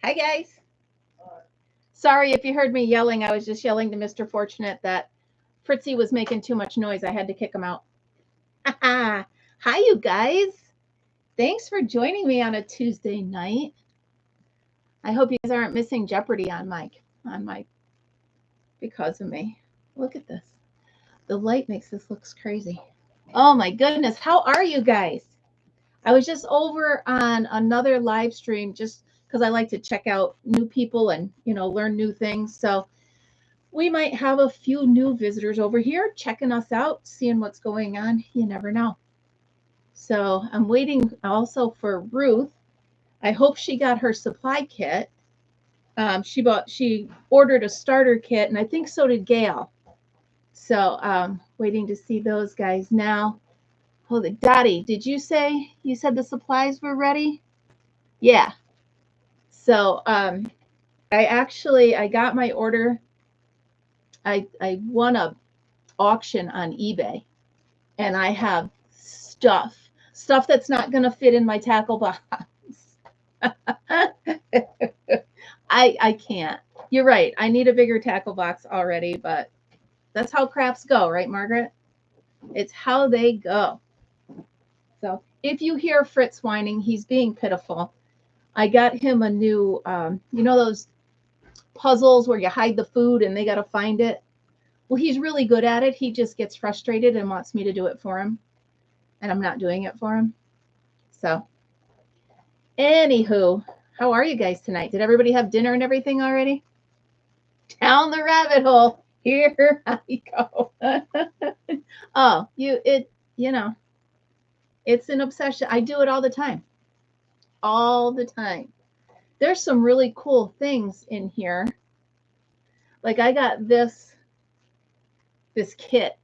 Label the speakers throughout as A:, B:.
A: Hi, guys. Sorry if you heard me yelling. I was just yelling to Mr. Fortunate that Fritzy was making too much noise. I had to kick him out. Hi, you guys. Thanks for joining me on a Tuesday night. I hope you guys aren't missing Jeopardy on my because of me. Look at this. The light makes this look crazy. Oh my goodness. How are you guys? I was just over on another live stream just because I like to check out new people and, learn new things. So we might have a few new visitors over here checking us out, seeing what's going on. You never know. So I'm waiting also for Ruth. I hope she got her supply kit. She ordered a starter kit, and I think so did Gail. So waiting to see those guys now. Oh, Dottie, did you said the supplies were ready? Yeah. So I got my order. I won a auction on eBay, and I have stuff that's not going to fit in my tackle box. I can't. You're right. I need a bigger tackle box already, but that's how crafts go, right, Margaret? It's how they go. So if you hear Fritz whining, he's being pitiful. I got him a new, those puzzles where you hide the food and they got to find it. Well, he's really good at it. He just gets frustrated and wants me to do it for him. And I'm not doing it for him. So, anywho, how are you guys tonight? Did everybody have dinner and everything already? Down the rabbit hole. Here I go. Oh, it's an obsession. I do it all the time. All the time. There's some really cool things in here. Like I got this kit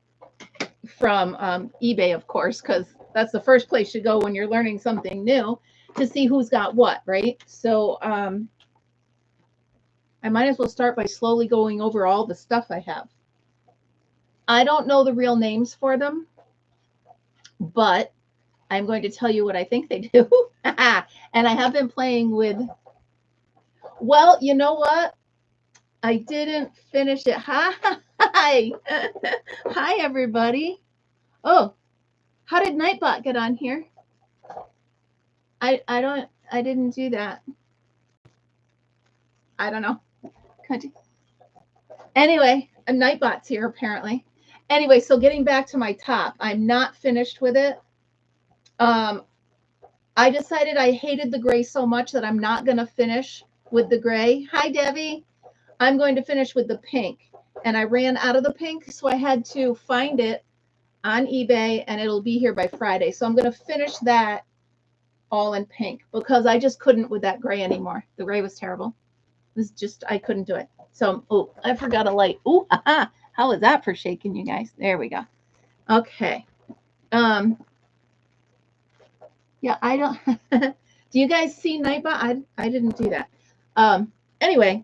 A: from eBay, of course, because that's the first place you go when you're learning something new to see who's got what, right? So I might as well start by slowly going over all the stuff I have. I don't know the real names for them, but I'm going to tell you what I think they do. And I have been playing with, well, you know what? I didn't finish it. Hi. Hi, everybody. Oh, how did Nightbot get on here? I didn't do that. I don't know. Anyway, a Nightbot's here apparently. Anyway, so getting back to my top, I'm not finished with it. I decided I hated the gray so much that I'm not going to finish with the gray. Hi, Debbie. I'm going to finish with the pink. And I ran out of the pink, so I had to find it on eBay, and it'll be here by Friday. So I'm going to finish that all in pink because I just couldn't with that gray anymore. The gray was terrible. It was just, I couldn't do it. So, oh, I forgot a light. Oh, how is that for shaking, you guys? There we go. Okay. Yeah, I don't. Do you guys see Nightbot? I didn't do that. Anyway,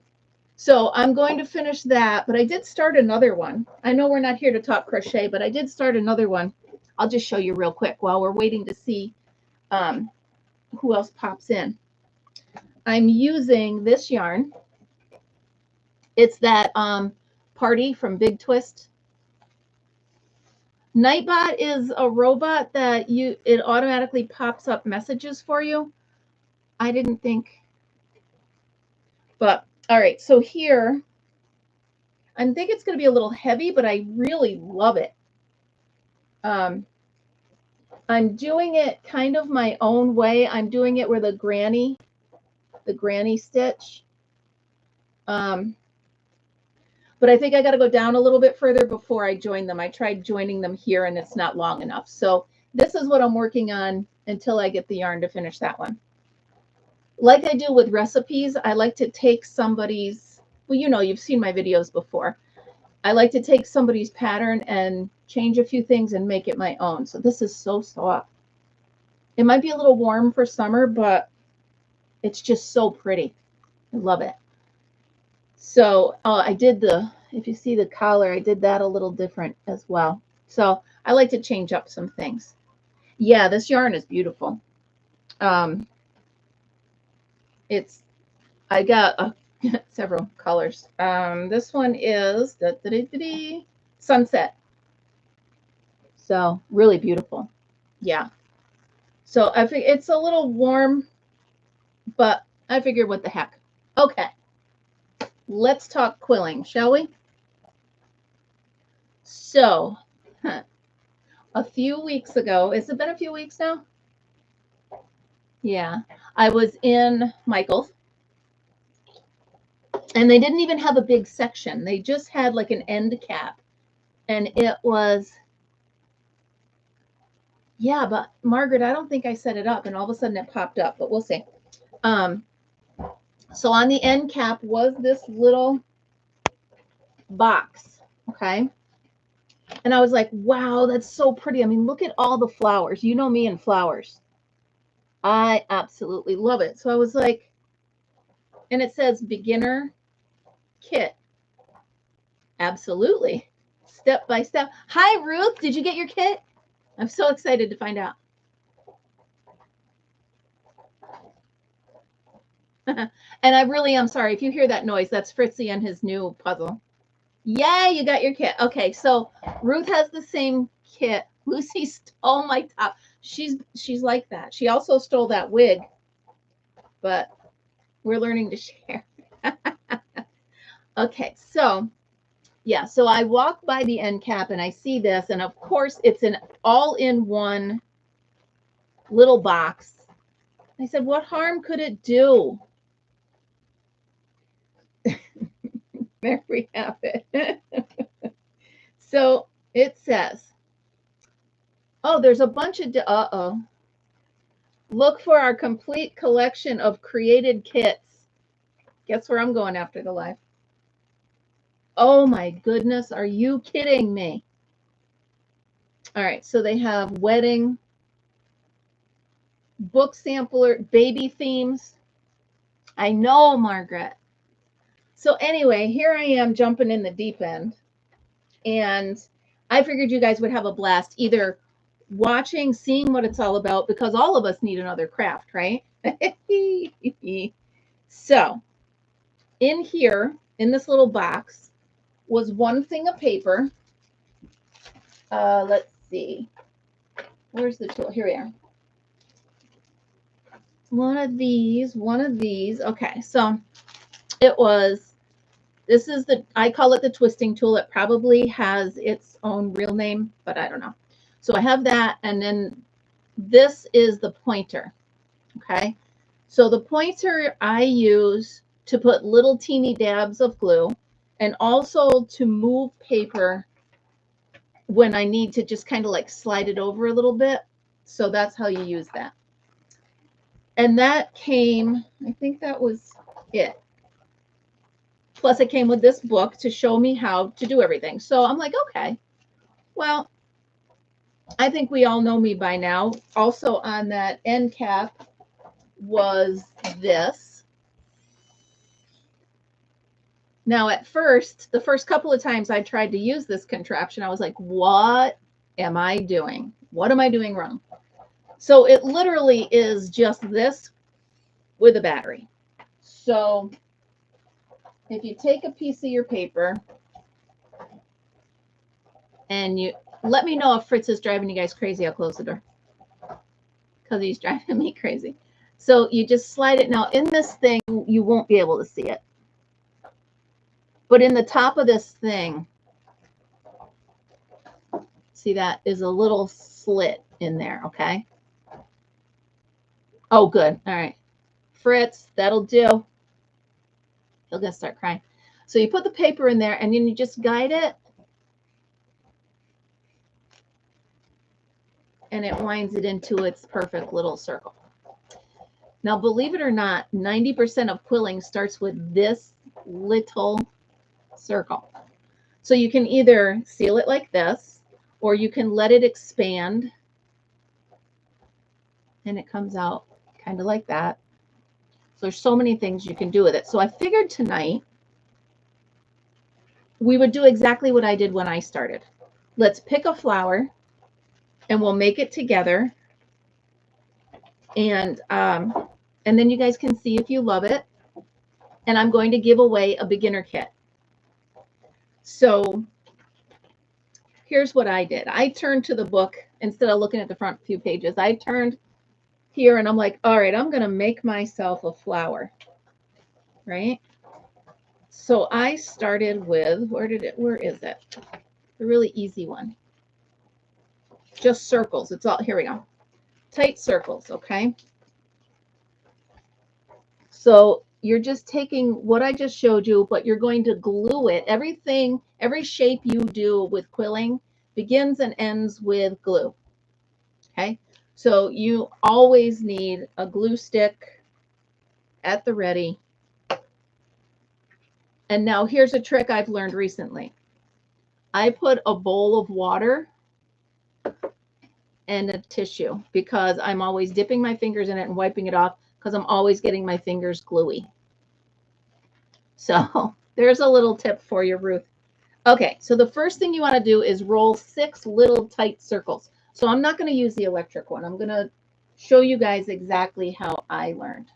A: so I'm going to finish that, but I did start another one. I know we're not here to talk crochet, but I did start another one. I'll just show you real quick while we're waiting to see who else pops in. I'm using this yarn. It's that Party from Big Twist. Nightbot is a robot that it automatically pops up messages for you. I didn't think, but all right. So here, I think it's going to be a little heavy, but I really love it. I'm doing it kind of my own way. I'm doing it with a granny stitch. But I think I got to go down a little bit further before I join them. I tried joining them here and it's not long enough. So this is what I'm working on until I get the yarn to finish that one. Like I do with recipes, I like to take somebody's, well, you've seen my videos before. I like to take somebody's pattern and change a few things and make it my own. So this is so soft. It might be a little warm for summer, but it's just so pretty. I love it. So I did if you see the collar, I did that a little different as well. So I like to change up some things. Yeah, this yarn is beautiful. It's I got several colors. This one is sunset. So really beautiful. Yeah. So I think it's a little warm, but I figured what the heck. Okay. Let's talk quilling, shall we? So, a few weeks ago, has it been a few weeks now? Yeah. I was in Michael's, and they didn't even have a big section. They just had like an end cap. And it was, yeah, but Margaret, I don't think I set it up, and all of a sudden it popped up, but we'll see. So on the end cap was this little box, okay? And I was like, wow, that's so pretty. I mean, look at all the flowers. You know me and flowers. I absolutely love it. So I was like, and it says beginner kit. Absolutely. Step by step. Hi, Ruth. Did you get your kit? I'm so excited to find out. And I really am sorry if you hear that noise. That's Fritzy and his new puzzle. Yay, you got your kit. Okay, so Ruth has the same kit. Lucy stole my top. She's like that. She also stole that wig, but we're learning to share. Okay, so yeah, so I walk by the end cap and I see this, and of course it's an all-in-one little box. I said, what harm could it do? There we have it. So it says, oh, there's a bunch of, uh-oh. Look for our complete collection of created kits. Guess where I'm going after the live? Oh my goodness, are you kidding me? All right, so they have wedding, book sampler, baby themes. I know, Margaret. So anyway, here I am jumping in the deep end. And I figured you guys would have a blast either watching, seeing what it's all about, because all of us need another craft, right? So in here, in this little box, was one thing of paper. Let's see. Where's the tool? Here we are. One of these. Okay, so it was, this is the, I call it the twisting tool. It probably has its own real name, but I don't know. So I have that, and then this is the pointer, okay? So the pointer I use to put little teeny dabs of glue, and also to move paper when I need to just kind of like slide it over a little bit. So that's how you use that. And that came, I think that was it. Plus it came with this book to show me how to do everything. So I'm like, okay, well, I think we all know me by now. Also on that end cap was this. Now at first, the first couple of times I tried to use this contraption, I was like, what am I doing? What am I doing wrong? So it literally is just this with a battery. So if you take a piece of your paper and you, let me know if Fritz is driving you guys crazy, I'll close the door because he's driving me crazy. So you just slide it. Now in this thing, you won't be able to see it. But in the top of this thing, see, that is a little slit in there, okay? Oh, good. All right. Fritz, that'll do. He'll gonna start crying. So you put the paper in there and then you just guide it. And it winds it into its perfect little circle. Now, believe it or not, 90% of quilling starts with this little circle. So you can either seal it like this, or you can let it expand. And it comes out kind of like that. So there's so many things you can do with it. So I figured tonight we would do exactly what I did when I started. Let's pick a flower and we'll make it together. And then you guys can see if you love it. and I'm going to give away a beginner kit. So here's what I did. I turned to the book instead of looking at the front few pages. I turned here and I'm like, all right, I'm going to make myself a flower, right? So I started with, where is it? The really easy one. Just circles. It's all, here we go. Tight circles, okay? So you're just taking what I just showed you, but you're going to glue it. Everything, every shape you do with quilling begins and ends with glue, okay? So you always need a glue stick at the ready. And now here's a trick I've learned recently. I put a bowl of water and a tissue because I'm always dipping my fingers in it and wiping it off because I'm always getting my fingers gluey. So there's a little tip for you, Ruth. Okay, so the first thing you want to do is roll 6 little tight circles. So I'm not going to use the electric one. I'm going to show you guys exactly how I learned.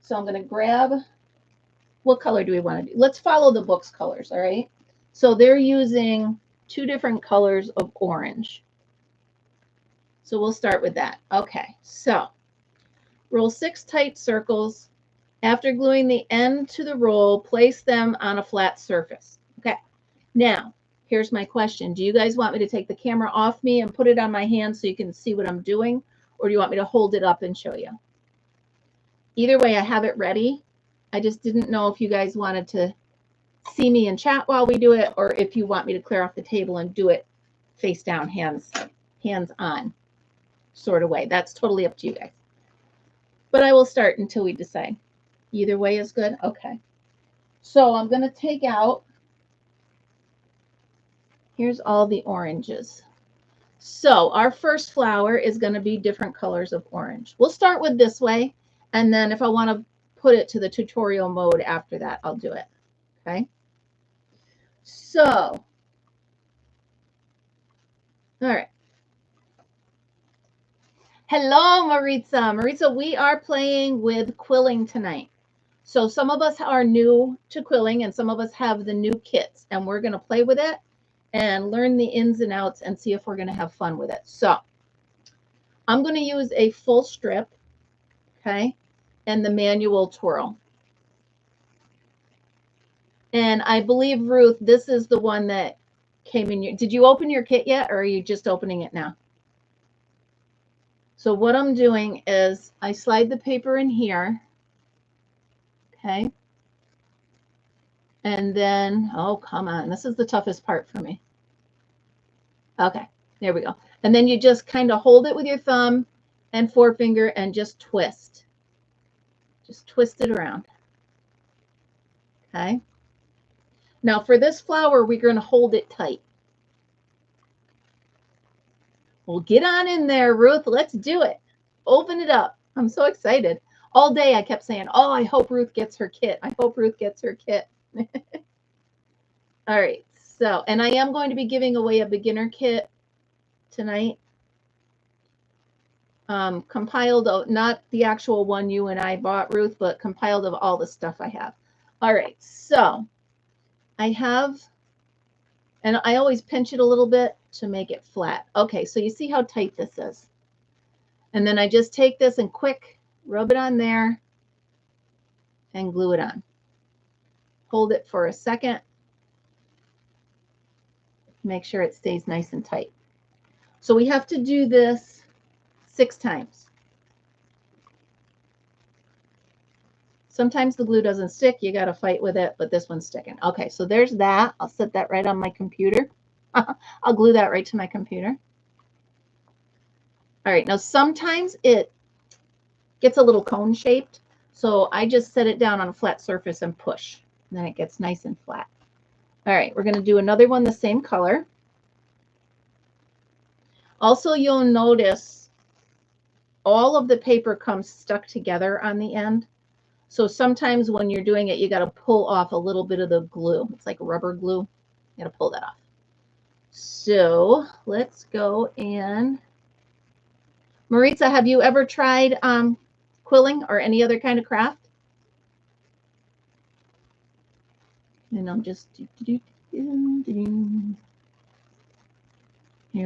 A: So I'm going to grab, what color do we want to do? Let's follow the book's colors, all right? So they're using 2 different colors of orange. So we'll start with that. Okay, so roll 6 tight circles. After gluing the end to the roll, place them on a flat surface. Okay, now here's my question. Do you guys want me to take the camera off me and put it on my hand so you can see what I'm doing? Or do you want me to hold it up and show you? Either way, I have it ready. I just didn't know if you guys wanted to see me in chat while we do it, or if you want me to clear off the table and do it face down, hands on sort of way. That's totally up to you guys. But I will start until we decide. Either way is good. Okay. So I'm going to take out, here's all the oranges. So our first flower is going to be different colors of orange. We'll start with this way, and then if I want to put it to the tutorial mode after that, I'll do it. Okay. So, all right. Hello, Maritza. Maritza, we are playing with quilling tonight. So some of us are new to quilling and some of us have the new kits, and we're going to play with it and learn the ins and outs and see if we're going to have fun with it. So I'm going to use a full strip, okay, and the manual twirl. And I believe, Ruth, this is the one that came in your, did you open your kit yet, or are you just opening it now? So what I'm doing is I slide the paper in here, okay, and then, oh, come on, this is the toughest part for me. Okay, there we go. And then you just kind of hold it with your thumb and forefinger and just twist. Just twist it around. Okay. Now for this flower, we're going to hold it tight. Well, get on in there, Ruth. Let's do it. Open it up. I'm so excited. All day I kept saying, oh, I hope Ruth gets her kit. I hope Ruth gets her kit. All right. So, and I am going to be giving away a beginner kit tonight. Compiled of, not the actual one you and I bought, Ruth, but compiled of all the stuff I have. All right. So I have, and I always pinch it a little bit to make it flat. Okay, so you see how tight this is. And then I just take this and quick rub it on there and glue it on. Hold it for a second. Make sure it stays nice and tight. So we have to do this 6 times. Sometimes the glue doesn't stick. You got to fight with it, but this one's sticking. Okay, so there's that. I'll set that right on my computer. I'll glue that right to my computer. All right, now sometimes it gets a little cone shaped, so I just set it down on a flat surface and push, and then it gets nice and flat. All right, we're going to do another one the same color. Also, you'll notice all of the paper comes stuck together on the end. So sometimes when you're doing it, you got to pull off a little bit of the glue. It's like rubber glue. You got to pull that off. So let's go and, Maritza, have you ever tried quilling or any other kind of craft? And I'm just, here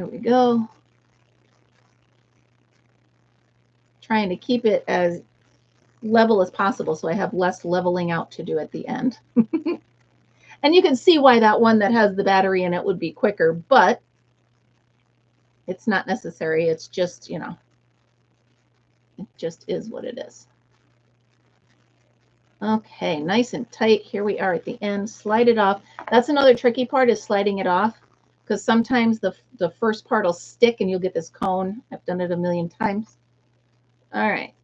A: we go. Trying to keep it as level as possible so I have less leveling out to do at the end. And you can see why that one that has the battery in it would be quicker, but it's not necessary. It's just, you know, it just is what it is. Okay, nice and tight. Here we are at the end. Slide it off. That's another tricky part, is sliding it off, because sometimes the first part will stick and you'll get this cone. I've done it a million times. All right,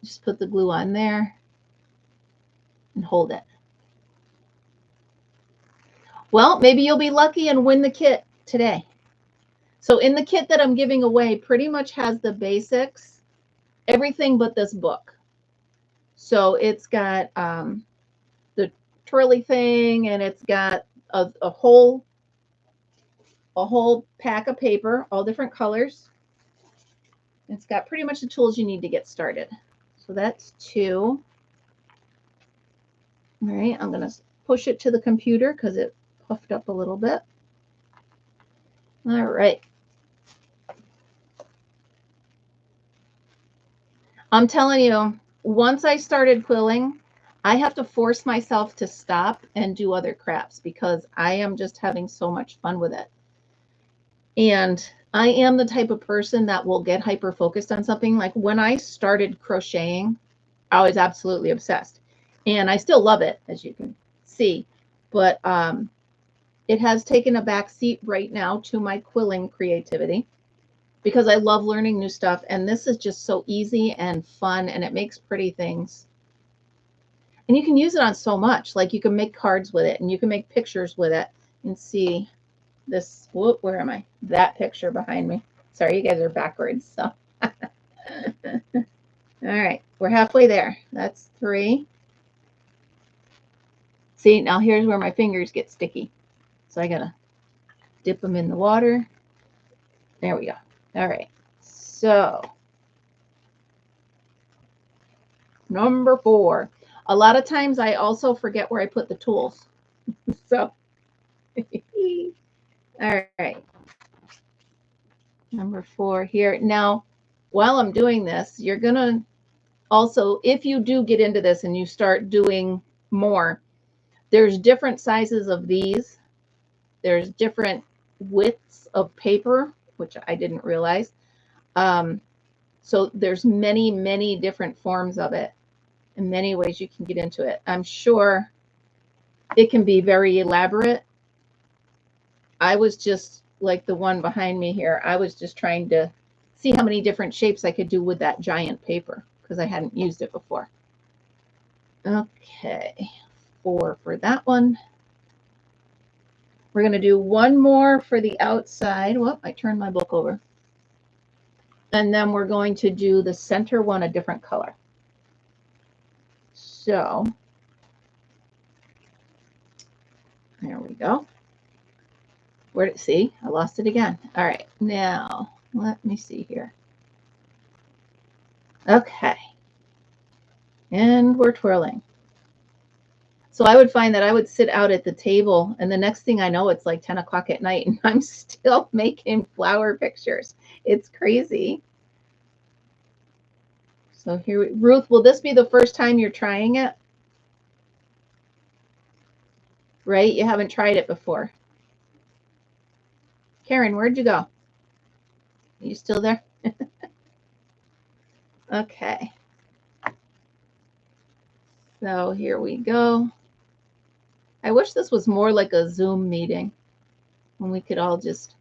A: just put the glue on there and hold it. Well, maybe you'll be lucky and win the kit today. So in the kit that I'm giving away, pretty much has the basics, everything but this book. So it's got the twirly thing, and it's got a whole pack of paper, all different colors. It's got pretty much the tools you need to get started. So that's 2. All right, I'm going to push it to the computer because it puffed up a little bit. All right. I'm telling you, once I started quilling, I have to force myself to stop and do other crafts because I am just having so much fun with it. And I am the type of person that will get hyper focused on something. Like when I started crocheting, I was absolutely obsessed. And I still love it, as you can see. But it has taken a back seat right now to my quilling creativity because I love learning new stuff. And this is just so easy and fun, and it makes pretty things. And you can use it on so much. Like you can make cards with it, and you can make pictures with it. And see this, whoop, where am I? That picture behind me. Sorry, you guys are backwards. So, all right, we're halfway there. That's 3. See, now here's where my fingers get sticky. So I gotta dip them in the water. There we go. All right, so number 4. A lot of times I also forget where I put the tools. So, all right. Number 4 here. Now, while I'm doing this, you're going to also, if you do get into this and you start doing more, there's different sizes of these. There's different widths of paper, which I didn't realize. So there's many, many different forms of it and many ways you can get into it. I'm sure it can be very elaborate. I was just like the one behind me here. I was just trying to see how many different shapes I could do with that giant paper because I hadn't used it before. Okay, 4 for that one. We're going to do one more for the outside. Whoop, I turned my book over. And then we're going to do the center one a different color. So there we go. Where did it see? I lost it again. All right, now let me see here. Okay, and we're twirling. So I would find that I would sit out at the table, and the next thing I know, it's like 10 o'clock at night, and I'm still making flower pictures. It's crazy. So here, Ruth, will this be the first time you're trying it? Right? You haven't tried it before. Karen, where'd you go? Are you still there? Okay. So here we go. I wish this was more like a Zoom meeting when we could all just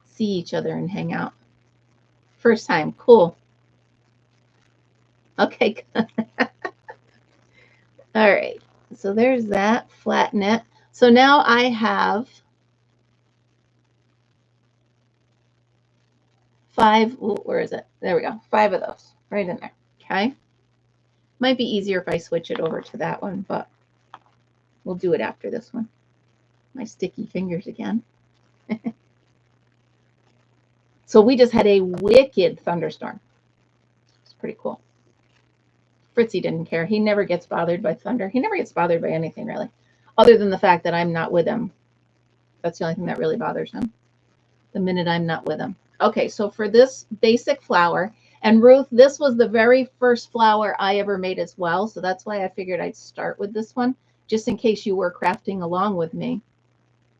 A: see each other and hang out. First time, cool. Okay. All right. So there's that, flatten it. So now I have 5, where is it? There we go. 5 of those right in there. Okay. Might be easier if I switch it over to that one, but we'll do it after this one. My sticky fingers again. So we just had a wicked thunderstorm. It's pretty cool. Fritzy didn't care. He never gets bothered by thunder. He never gets bothered by anything, really. other than the fact that I'm not with him. That's the only thing that really bothers him, the minute I'm not with him. Okay, so for this basic flower, and Ruth, this was the very first flower I ever made as well, so that's why I figured I'd start with this one, just in case you were crafting along with me.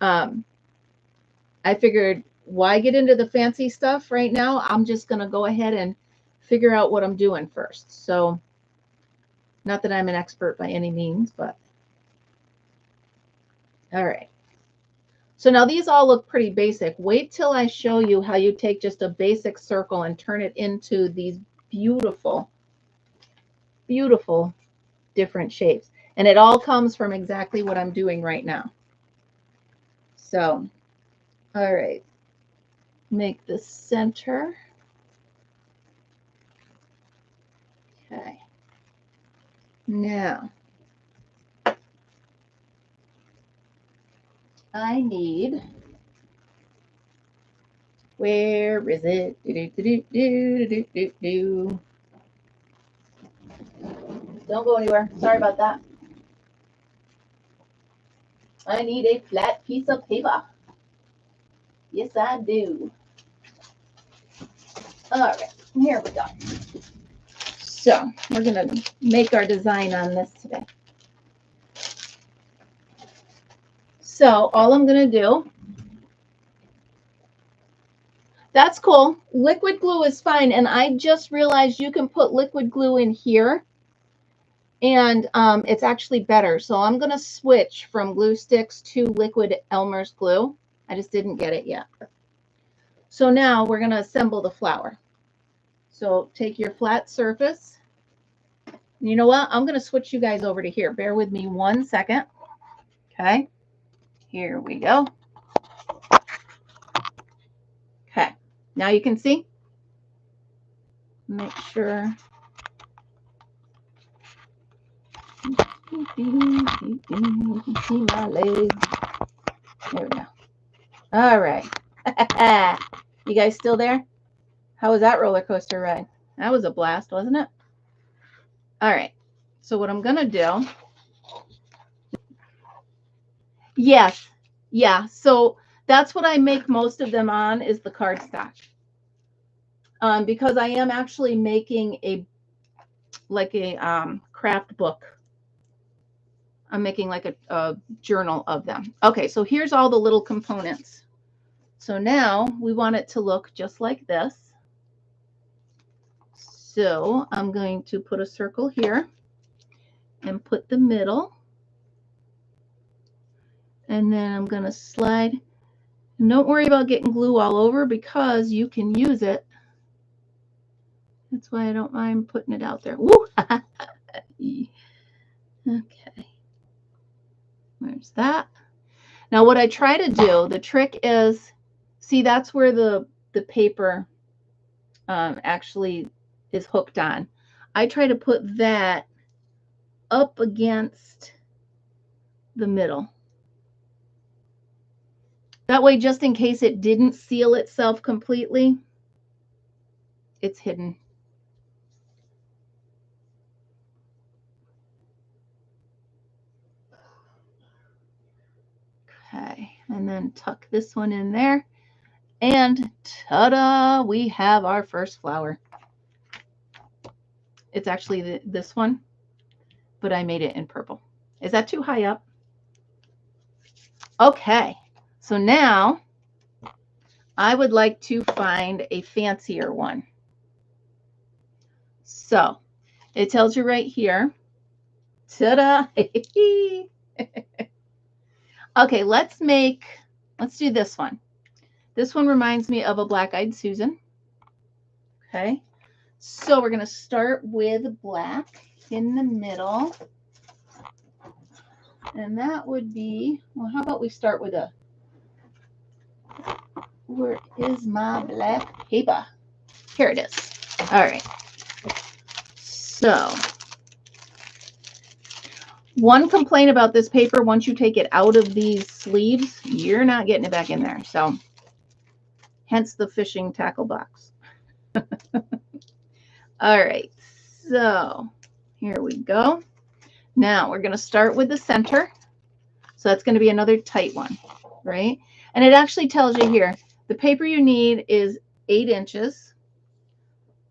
A: I figured, why get into the fancy stuff right now? I'm just going to go ahead and figure out what I'm doing first. So, not that I'm an expert by any means, but all right. So now these all look pretty basic. Wait till I show you how you take just a basic circle and turn it into these beautiful, beautiful different shapes. And it all comes from exactly what I'm doing right now. So, all right. Make the center. Okay. Now, I need, where is it? Don't go anywhere. Sorry about that. I need a flat piece of paper. Yes, I do. All right, here we go. So we're going to make our design on this today. So all I'm going to do, that's cool. Liquid glue is fine. And I just realized you can put liquid glue in here and it's actually better. So I'm going to switch from glue sticks to liquid Elmer's glue. I just didn't get it yet. So now we're going to assemble the flower. So take your flat surface. You know what? I'm going to switch you guys over to here. Bear with me 1 second. Okay. Here we go. Okay. Now you can see. Make sure. You can see my legs. There we go. All right. You guys still there? How was that roller coaster ride? That was a blast, wasn't it? All right. So what I'm going to do. Yes. Yeah. So that's what I make most of them on is the cardstock. Because I am actually making a craft book. I'm making like a journal of them. Okay, so here's all the little components. So now we want it to look just like this. So I'm going to put a circle here and put the middle. And then I'm going to slide. And don't worry about getting glue all over because you can use it. That's why I don't mind putting it out there. Woo! Okay. There's that. Now what I try to do, the trick is, see that's where the paper actually is hooked on. I try to put that up against the middle. That way, just in case it didn't seal itself completely, it's hidden. Okay, and then tuck this one in there. And ta-da, we have our first flower. It's actually this one, but I made it in purple. Is that too high up? Okay, so now I would like to find a fancier one. So it tells you right here. Ta-da! Okay, let's do this one. This one reminds me of a black-eyed Susan. Okay, so we're going to start with black in the middle. And that would be, well, how about we start with where is my black paper? Here it is. All right. So, one complaint about this paper, once you take it out of these sleeves, you're not getting it back in there. So, hence the fishing tackle box. All right. So, here we go. Now, we're going to start with the center. So that's going to be another tight one, right? And it actually tells you here, the paper you need is 8 inches.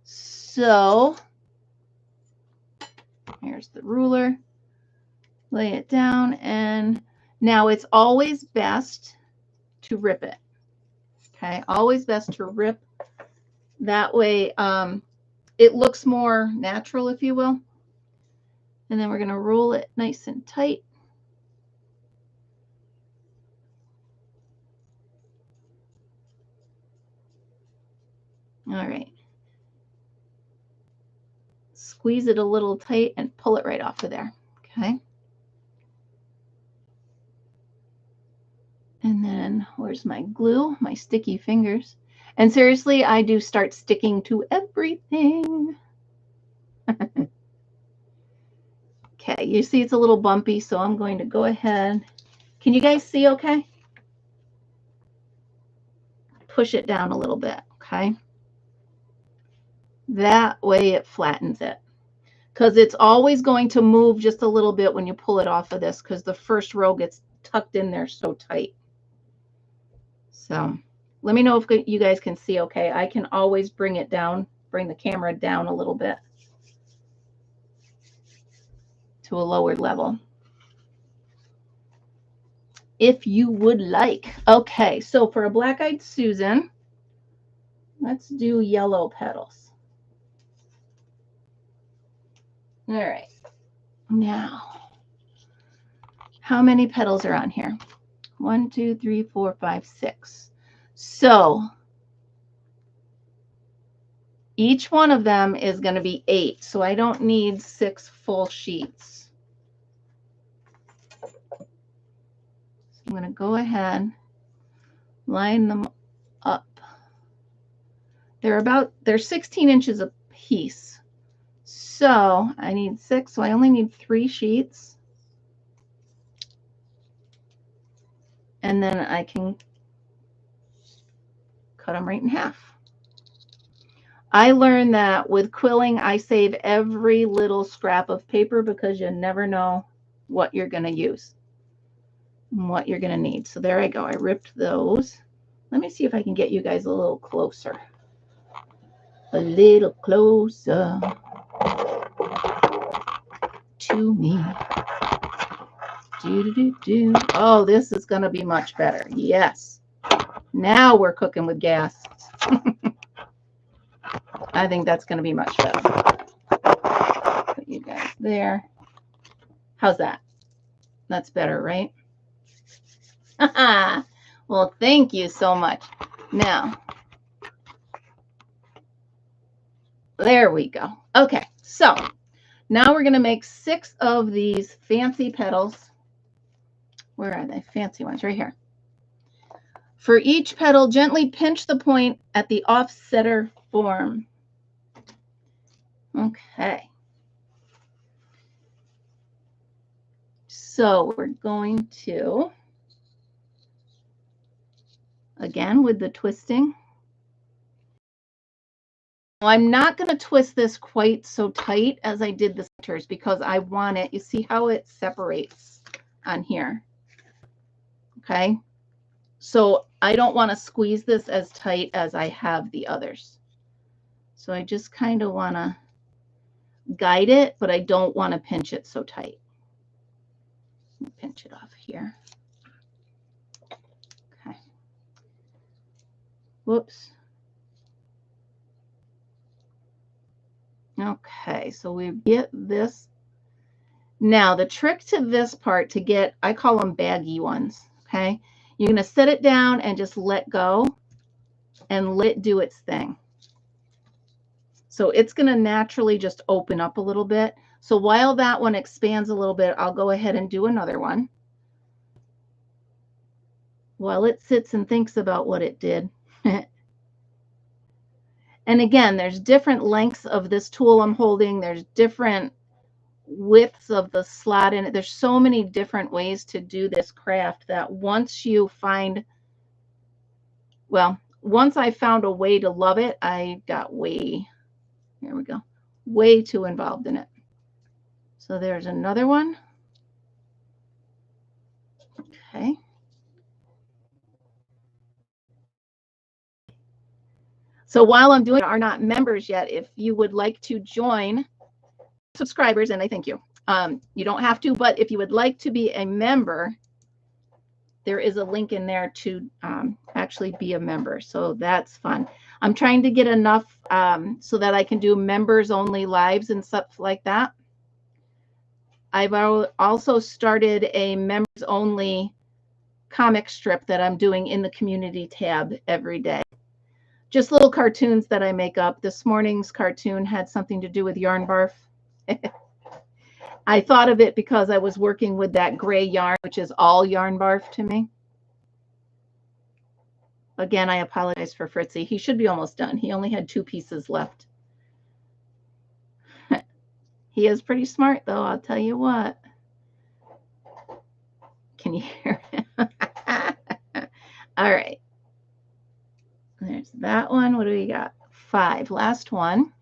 A: So here's the ruler. Lay it down, and now it's always best to rip it. Okay, always best to rip. That way it looks more natural, if you will. And then we're going to roll it nice and tight. All right. Squeeze it a little tight and pull it right off of there. Okay. And then where's my glue? My sticky fingers. And seriously, I do start sticking to everything. Okay, you see it's a little bumpy, so I'm going to go ahead. Can you guys see okay? Push it down a little bit, okay? That way it flattens it. Because it's always going to move just a little bit when you pull it off of this, because the first row gets tucked in there so tight. So let me know if you guys can see okay. I can always bring it down, bring the camera down a little bit to a lower level, if you would like. Okay, so for a Black-Eyed Susan, let's do yellow petals. All right. Now, how many petals are on here? 1, 2, 3, 4, 5, 6. So each one of them is going to be 8. So I don't need 6 full sheets. So I'm going to go ahead, line them up. They're 16 inches a piece. So I need 6, so I only need 3 sheets. And then I can cut them right in half. I learned that with quilling, I save every little scrap of paper because you never know what you're going to use and what you're going to need. So there I go. I ripped those. Let me see if I can get you guys a little closer. A little closer to me. Do. Oh, this is going to be much better. Yes. Now we're cooking with gas. I think that's going to be much better. Put you guys there. How's that? That's better, right? Well, thank you so much. Now, there we go. Okay, so now we're going to make 6 of these fancy petals. Where are they? Fancy ones right here. For each petal, gently pinch the point at the offsetter form. Okay. So we're going to, again, with the twisting. I'm not going to twist this quite so tight as I did the centers because I want it. You see how it separates on here? Okay. So I don't want to squeeze this as tight as I have the others. So I just kind of want to guide it, but I don't want to pinch it so tight. Pinch it off here. Okay. Whoops. Okay, so we get this. Now the trick to this part to get, I call them baggy ones, okay? You're going to set it down and just let go and let it do its thing. So it's going to naturally just open up a little bit. So while that one expands a little bit, I'll go ahead and do another one. While it sits and thinks about what it did. And again, there's different lengths of this tool I'm holding. There's different widths of the slot in it. There's so many different ways to do this craft that once you find, well, once I found a way to love it, I got way, here we go, way too involved in it. So there's another one. So while I'm doing it, are not members yet, if you would like to join subscribers, and I thank you. You don't have to, but if you would like to be a member, there is a link in there to actually be a member. So that's fun. I'm trying to get enough so that I can do members only lives and stuff like that. I've also started a members only comic strip that I'm doing in the community tab every day. Just little cartoons that I make up. This morning's cartoon had something to do with yarn barf. I thought of it because I was working with that gray yarn, which is all yarn barf to me. Again, I apologize for Fritzy. He should be almost done. He only had 2 pieces left. He is pretty smart, though, I'll tell you what. Can you hear him? All right. There's that one. What do we got? 5. Last one.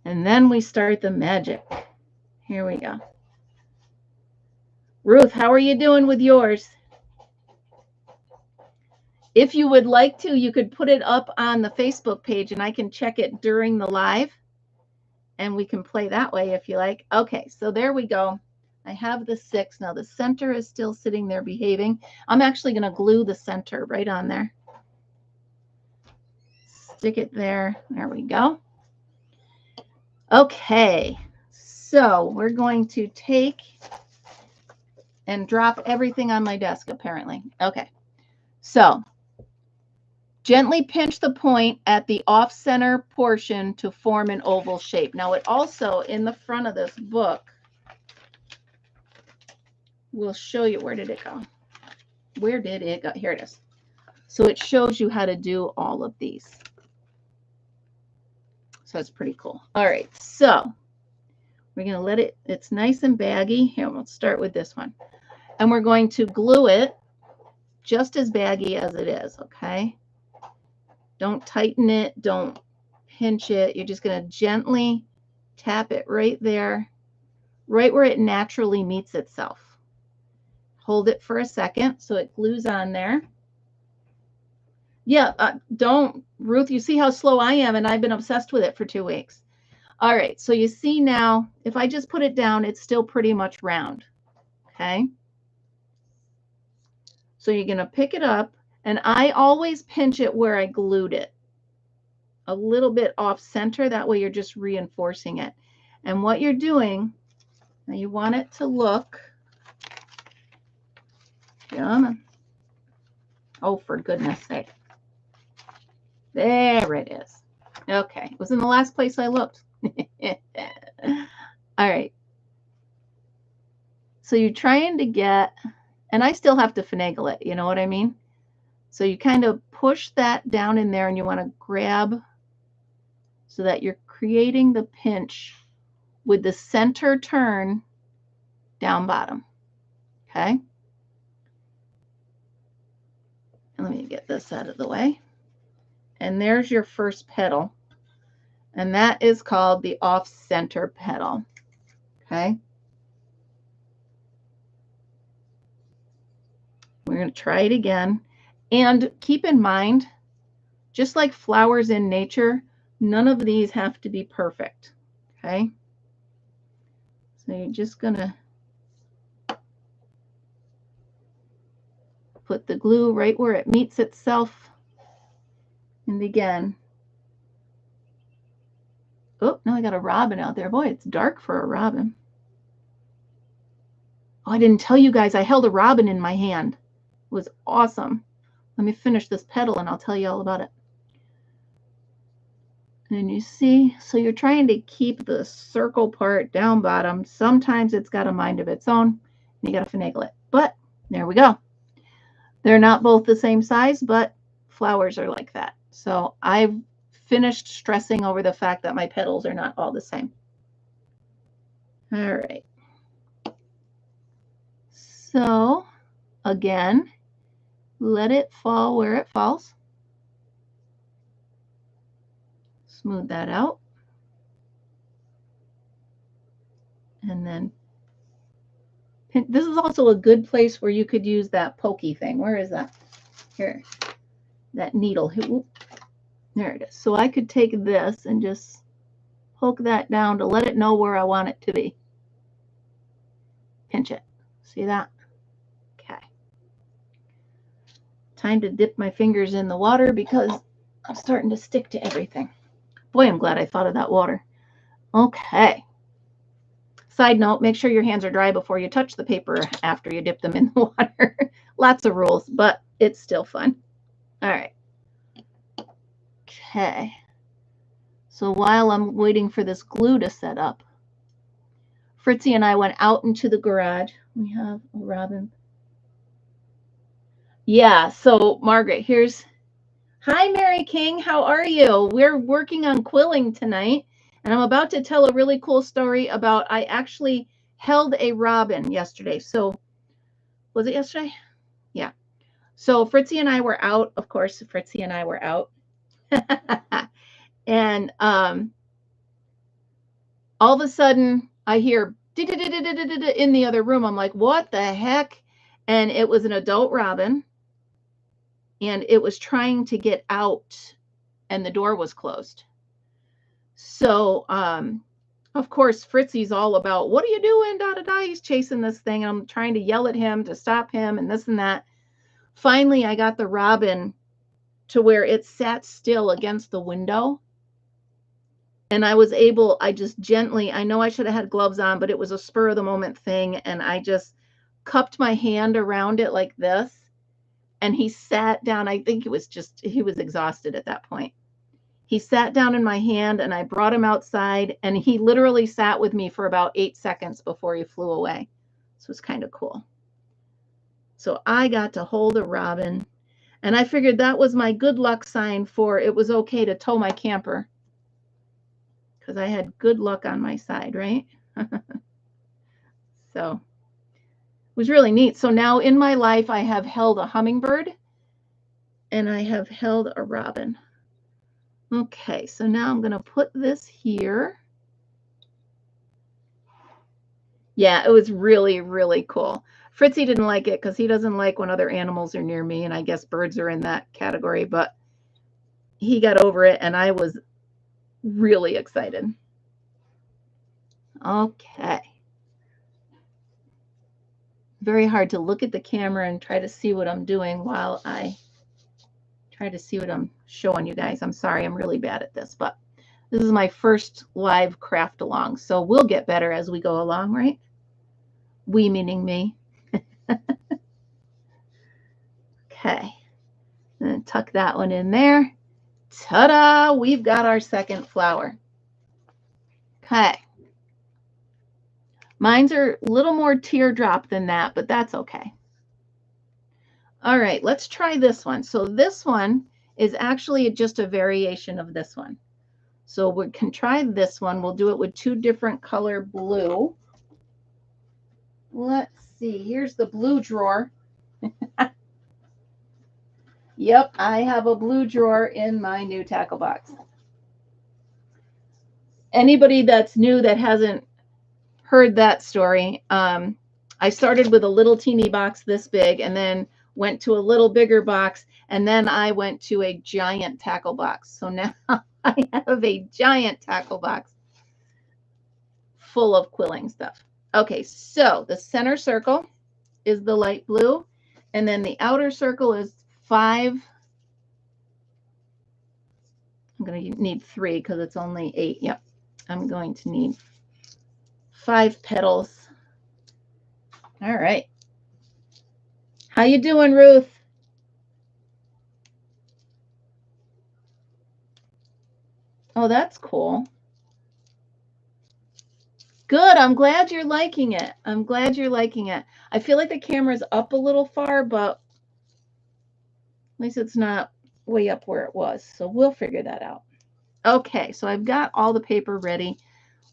A: And then we start the magic. Here we go. Ruth, how are you doing with yours? If you would like to, you could put it up on the Facebook page and I can check it during the live. And we can play that way if you like. Okay, so there we go. I have the 6. Now the center is still sitting there behaving. I'm actually going to glue the center right on there. Stick it there. There we go. Okay, so we're going to take and drop everything on my desk, apparently. Okay, so gently pinch the point at the off-center portion to form an oval shape. Now, it also, in the front of this book, will show you, where did it go? Where did it go? Here it is. So it shows you how to do all of these. So it's pretty cool. All right, so we're going to let it, it's nice and baggy. Here, we'll start with this one. And we're going to glue it just as baggy as it is, okay? Don't tighten it. Don't pinch it. You're just going to gently tap it right there, right where it naturally meets itself. Hold it for a second so it glues on there. Yeah, don't, Ruth, you see how slow I am, and I've been obsessed with it for 2 weeks. All right, so you see now, if I just put it down, it's still pretty much round, okay? So you're going to pick it up, and I always pinch it where I glued it. A little bit off center, that way you're just reinforcing it. And what you're doing, now you want it to look, oh, for goodness sake. There it is. Okay, it was in the last place I looked. All right. So you're trying to get, and I still have to finagle it, you know what I mean? So you kind of push that down in there and you want to grab so that you're creating the pinch with the center turn down bottom. Okay. And let me get this out of the way. And there's your first petal. And that is called the off-center petal. Okay. We're going to try it again. And keep in mind, just like flowers in nature, none of these have to be perfect. Okay. So you're just going to put the glue right where it meets itself. And again, oh, now I got a robin out there. Boy, it's dark for a robin. Oh, I didn't tell you guys, I held a robin in my hand. It was awesome. Let me finish this petal and I'll tell you all about it. And you see, so you're trying to keep the circle part down bottom. Sometimes it's got a mind of its own. You got to finagle it. But there we go. They're not both the same size, but flowers are like that. So I've finished stressing over the fact that my petals are not all the same. All right. So again, let it fall where it falls. Smooth that out. And then this is also a good place where you could use that pokey thing. Where is that? Here, that needle. There it is. So I could take this and just poke that down to let it know where I want it to be. Pinch it. See that? Okay. Time to dip my fingers in the water because I'm starting to stick to everything. Boy, I'm glad I thought of that water. Okay. Side note, make sure your hands are dry before you touch the paper after you dip them in the water. Lots of rules, but it's still fun. All right. Okay. So while I'm waiting for this glue to set up, Fritzy and I went out into the garage. We have a robin. Yeah, so Margaret, here's... Hi, Mary King. How are you? We're working on quilling tonight, and I'm about to tell a really cool story about I actually held a robin yesterday. So was it yesterday? Yeah. So Fritzy and I were out. Of course, Fritzy and I were out. And all of a sudden, I hear in the other room. I'm like, what the heck? And it was an adult robin, and it was trying to get out, and the door was closed. So, of course, Fritzy's all about, what are you doing? Da, da, da. He's chasing this thing. I'm trying to yell at him to stop him and this and that. Finally, I got the robin to where it sat still against the window. And I was able, I just gently, I know I should have had gloves on, but it was a spur of the moment thing. And I just cupped my hand around it like this. And he sat down. I think it was just, he was exhausted at that point. He sat down in my hand and I brought him outside, and he literally sat with me for about 8 seconds before he flew away. So it was kind of cool. So I got to hold a robin, and I figured that was my good luck sign for it was okay to tow my camper, because I had good luck on my side, right? So it was really neat. So now in my life, I have held a hummingbird and I have held a robin. Okay, so now I'm going to put this here. Yeah, it was really, really cool. Fritzy didn't like it because he doesn't like when other animals are near me, and I guess birds are in that category, but he got over it, and I was really excited. Okay. Very hard to look at the camera and try to see what I'm doing while I try to see what I'm showing you guys. I'm sorry, I'm really bad at this, but this is my first live craft along, so we'll get better as we go along, right? We meaning me. Okay, and tuck that one in there. Ta-da! We've got our second flower. Okay. Mine's are a little more teardrop than that, but that's okay. All right, let's try this one. So this one is actually just a variation of this one. So we can try this one. We'll do it with 2 different color blue. Let's see. Here's the blue drawer. Yep, I have a blue drawer in my new tackle box. Anybody that's new that hasn't heard that story, I started with a little teeny box this big, and then went to a little bigger box, and then I went to a giant tackle box. So now I have a giant tackle box full of quilling stuff. Okay, so the center circle is the light blue, and then the outer circle is 5. I'm going to need 3 because it's only 8. Yep, I'm going to need 5 petals. All right. How you doing, Ruth? Oh, that's cool. Good. I'm glad you're liking it. I'm glad you're liking it. I feel like the camera's up a little far, but at least it's not way up where it was. So we'll figure that out. Okay, so I've got all the paper ready.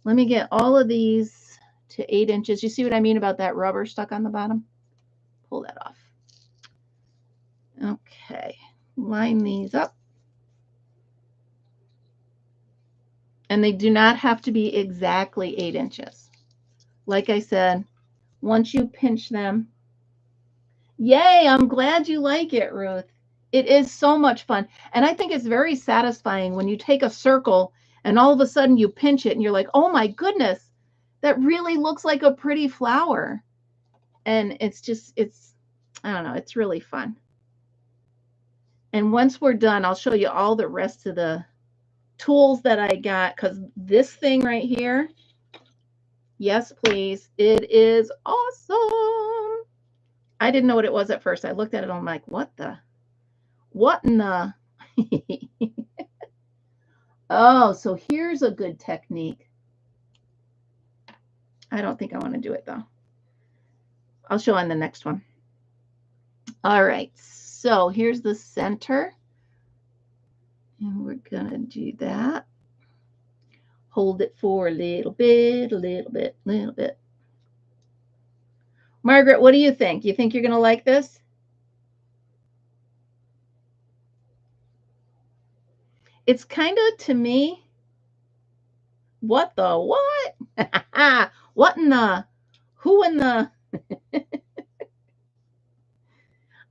A: Let me get all of these to 8 inches. You see what I mean about that rubber stuck on the bottom? Pull that off. Okay, line these up. And they do not have to be exactly 8 inches. Like I said, once you pinch them. Yay, I'm glad you like it, Ruth. It is so much fun. And I think it's very satisfying when you take a circle and all of a sudden you pinch it and you're like, oh my goodness, that really looks like a pretty flower. And it's just, I don't know, it's really fun. And once we're done, I'll show you all the rest of the tools that I got, because this thing right here, yes, please, it is awesome. I didn't know what it was at first. I looked at it, I'm like, what in the? Oh, so here's a good technique. I don't think I want to do it though. I'll show on the next one. All right, so here's the center. And we're going to do that. Hold it for a little bit, a little bit, a little bit. Margaret, what do you think? You think you're going to like this? It's kind of, to me, what the what? What in the, who in the?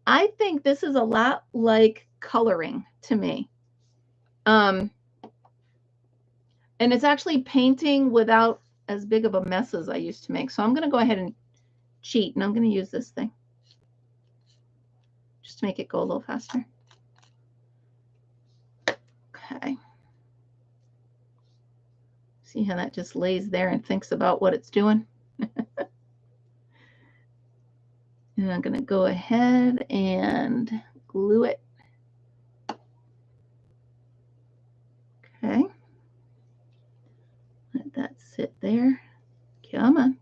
A: I think this is a lot like coloring to me. And it's actually painting without as big of a mess as I used to make. So I'm going to go ahead and cheat, and I'm going to use this thing just to make it go a little faster. Okay. See how that just lays there and thinks about what it's doing? And I'm going to go ahead and glue it. Okay. Let that sit there. Come on.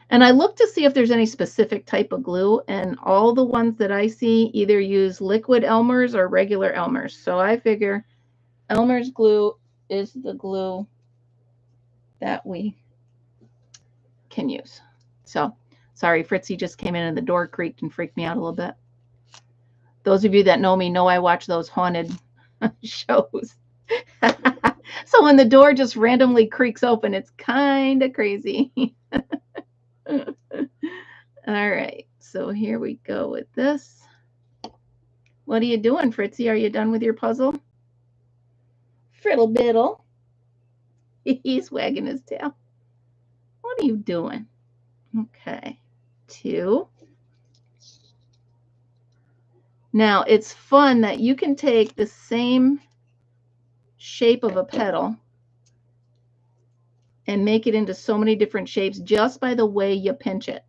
A: And I look to see if there's any specific type of glue, and all the ones that I see either use liquid Elmer's or regular Elmer's. So I figure Elmer's glue is the glue that we can use. So sorry, Fritzy just came in and the door creaked and freaked me out a little bit. Those of you that know me know I watch those haunted shows. So when the door just randomly creaks open, it's kind of crazy. All right, so here we go with this. What are you doing, Fritzy? Are you done with your puzzle? Friddle biddle. He's wagging his tail. What are you doing? Okay, 2. Now, it's fun that you can take the same shape of a petal and make it into so many different shapes just by the way you pinch it.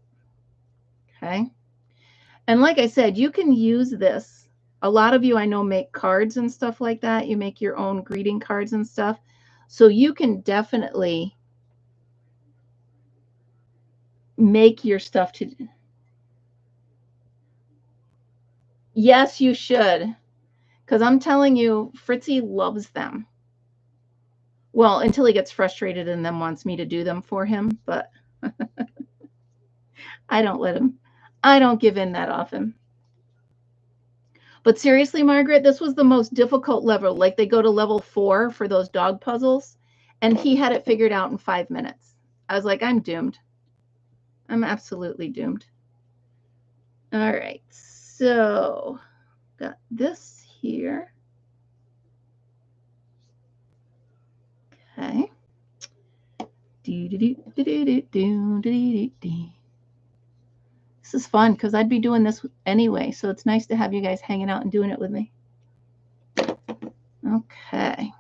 A: Okay. And like I said, you can use this. A lot of you I know make cards and stuff like that. You make your own greeting cards and stuff. So you can definitely make your stuff to. Yes, you should. Because I'm telling you, Fritzy loves them. Well, until he gets frustrated and then wants me to do them for him. But I don't let him. I don't give in that often. But seriously, Margaret, this was the most difficult level. Like they go to level 4 for those dog puzzles, and he had it figured out in 5 minutes. I was like, I'm doomed. I'm absolutely doomed. All right, so got this here. Okay. This is fun because I'd be doing this anyway, so it's nice to have you guys hanging out and doing it with me. Okay.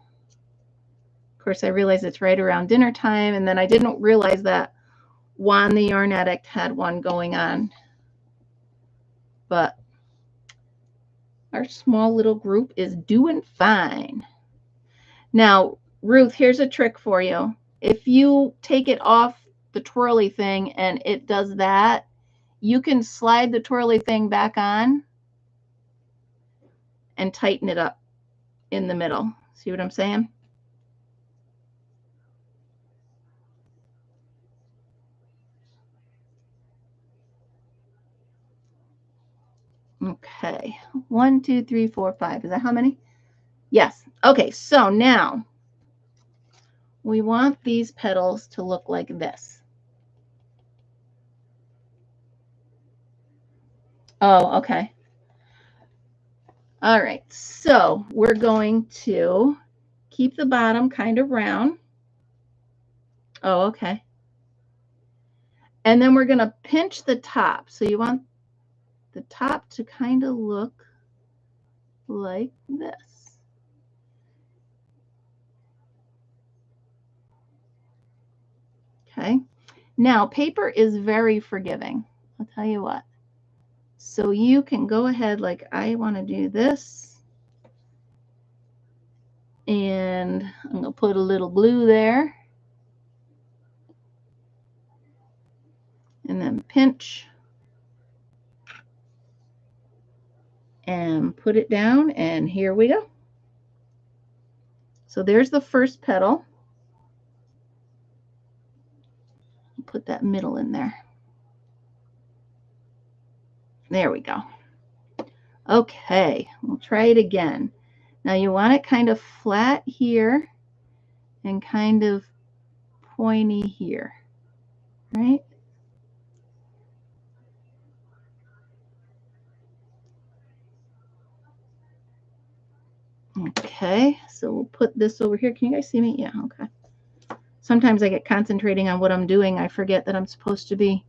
A: Of course, I realize it's right around dinner time, and then I didn't realize that Juan the Yarn Addict had one going on. But our small little group is doing fine. Now, Ruth, here's a trick for you. If you take it off the twirly thing and it does that, you can slide the twirly thing back on and tighten it up in the middle. See what I'm saying? Okay, 1, 2, 3, 4, 5. Is that how many? Yes. Okay, so now we want these petals to look like this. Oh, okay. All right, so we're going to keep the bottom kind of round. Oh, okay. And then we're going to pinch the top. So you want the top to kind of look like this. Okay. Now, paper is very forgiving. I'll tell you what. So you can go ahead, like I want to do this. And I'm going to put a little glue there. And then pinch. And put it down. And here we go. So there's the first petal. Put that middle in there. There we go. Okay, we'll try it again. Now you want it kind of flat here and kind of pointy here, right? Okay, so we'll put this over here. Can you guys see me? Yeah, okay. Sometimes I get concentrating on what I'm doing. I forget that I'm supposed to be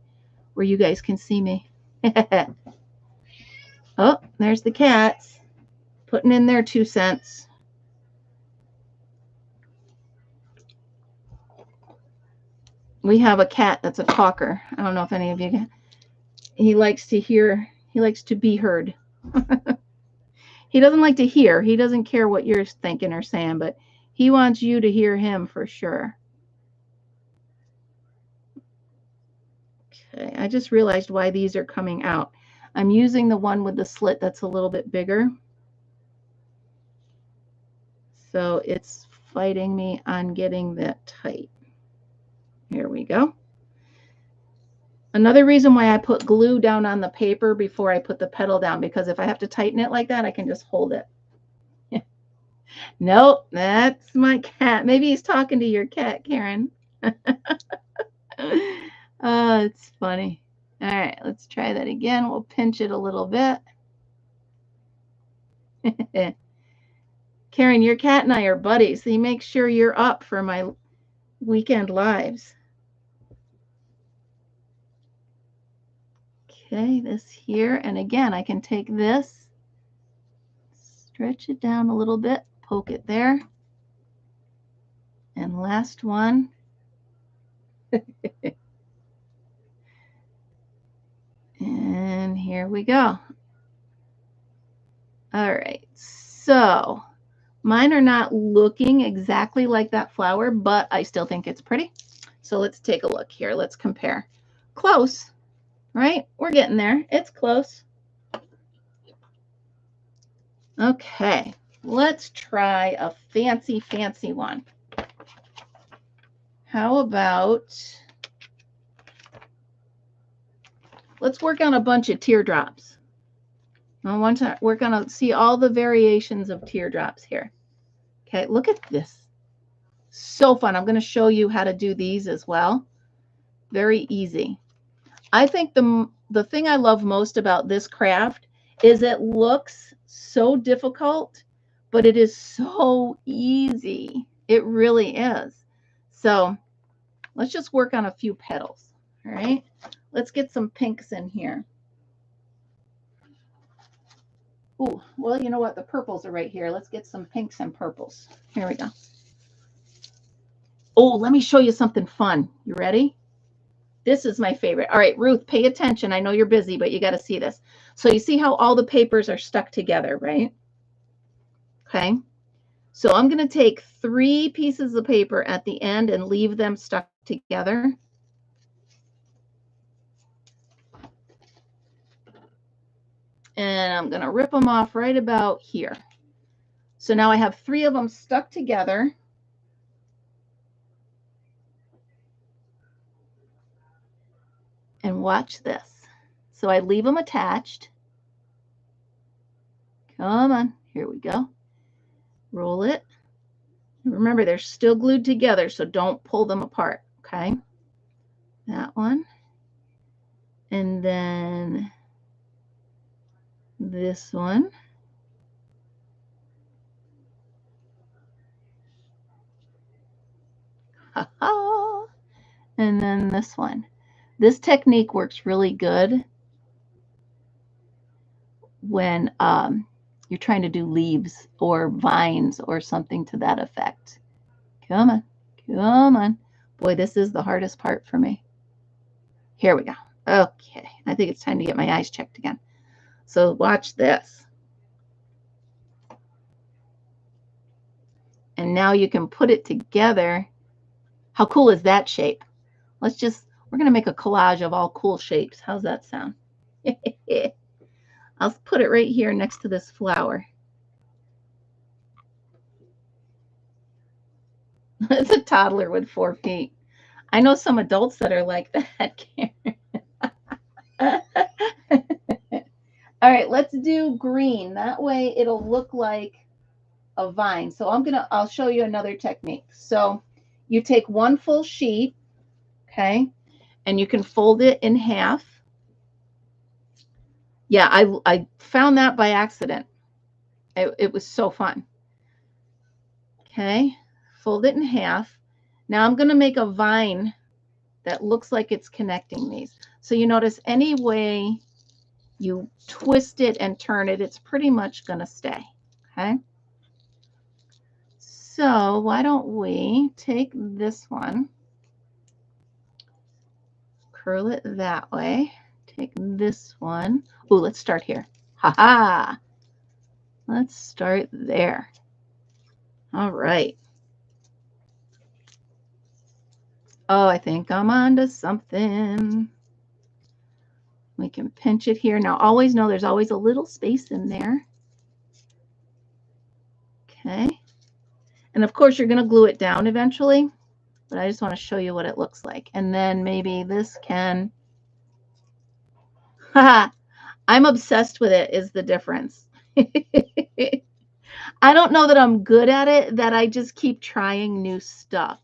A: where you guys can see me. Oh, there's the cats putting in their 2 cents. We have a cat that's a talker. I don't know if any of you can. He likes to hear, he likes to be heard. He doesn't like to hear. He doesn't care what you're thinking or saying, but he wants you to hear him for sure. Okay, I just realized why these are coming out. I'm using the one with the slit that's a little bit bigger. So it's fighting me on getting that tight. Here we go. Another reason why I put glue down on the paper before I put the petal down, because if I have to tighten it like that, I can just hold it. Nope, that's my cat. Maybe he's talking to your cat, Karen. Oh, it's funny. All right, let's try that again. We'll pinch it a little bit. Karen, your cat and I are buddies. So you make sure you're up for my weekend lives. Okay, this here. And again, I can take this, stretch it down a little bit, poke it there. And last one. And here we go. All right, so mine are not looking exactly like that flower, but I still think it's pretty. So let's take a look here. Let's compare. Close, right? We're getting there. It's close. Okay, let's try a fancy, fancy one. How about, let's work on a bunch of teardrops. We're going to see all the variations of teardrops here. Okay, look at this. So fun. I'm going to show you how to do these as well. Very easy. I think the thing I love most about this craft is it looks so difficult, but it is so easy. It really is. So let's just work on a few petals. All right. Let's get some pinks in here. Oh, well, you know what? The purples are right here. Let's get some pinks and purples. Here we go. Oh, let me show you something fun. You ready? This is my favorite. All right, Ruth, pay attention. I know you're busy, but you got to see this. So you see how all the papers are stuck together, right? Okay. So I'm going to take 3 pieces of paper at the end and leave them stuck together. And I'm going to rip them off right about here. So now I have 3 of them stuck together. And watch this. So I leave them attached. Come on, here we go. Roll it. Remember, they're still glued together, so don't pull them apart, okay? That one. And then this one. And then this one. This technique works really good when you're trying to do leaves or vines or something to that effect. Come on, come on. Boy, this is the hardest part for me. Here we go. Okay, I think it's time to get my eyes checked again. So watch this. And now you can put it together. How cool is that shape? We're going to make a collage of all cool shapes. How's that sound? I'll put it right here next to this flower. It's a toddler with 4 feet. I know some adults that are like that, Karen. All right, let's do green. That way it'll look like a vine. So I'll show you another technique. So you take one full sheet, okay, and you can fold it in half. Yeah, I found that by accident. It was so fun. Okay, fold it in half. Now I'm going to make a vine that looks like it's connecting these. So you notice any way you twist it and turn it, it's pretty much going to stay. Okay. So why don't we take this one, curl it that way, take this one. Oh, let's start here. Ha-ha. Let's start there. All right. Oh, I think I'm onto something. We can pinch it here. Now, always know there's always a little space in there. Okay. And of course, you're going to glue it down eventually, but I just want to show you what it looks like. And then maybe this can, haha, I'm obsessed with it is the difference. I don't know that I'm good at it, that I just keep trying new stuff.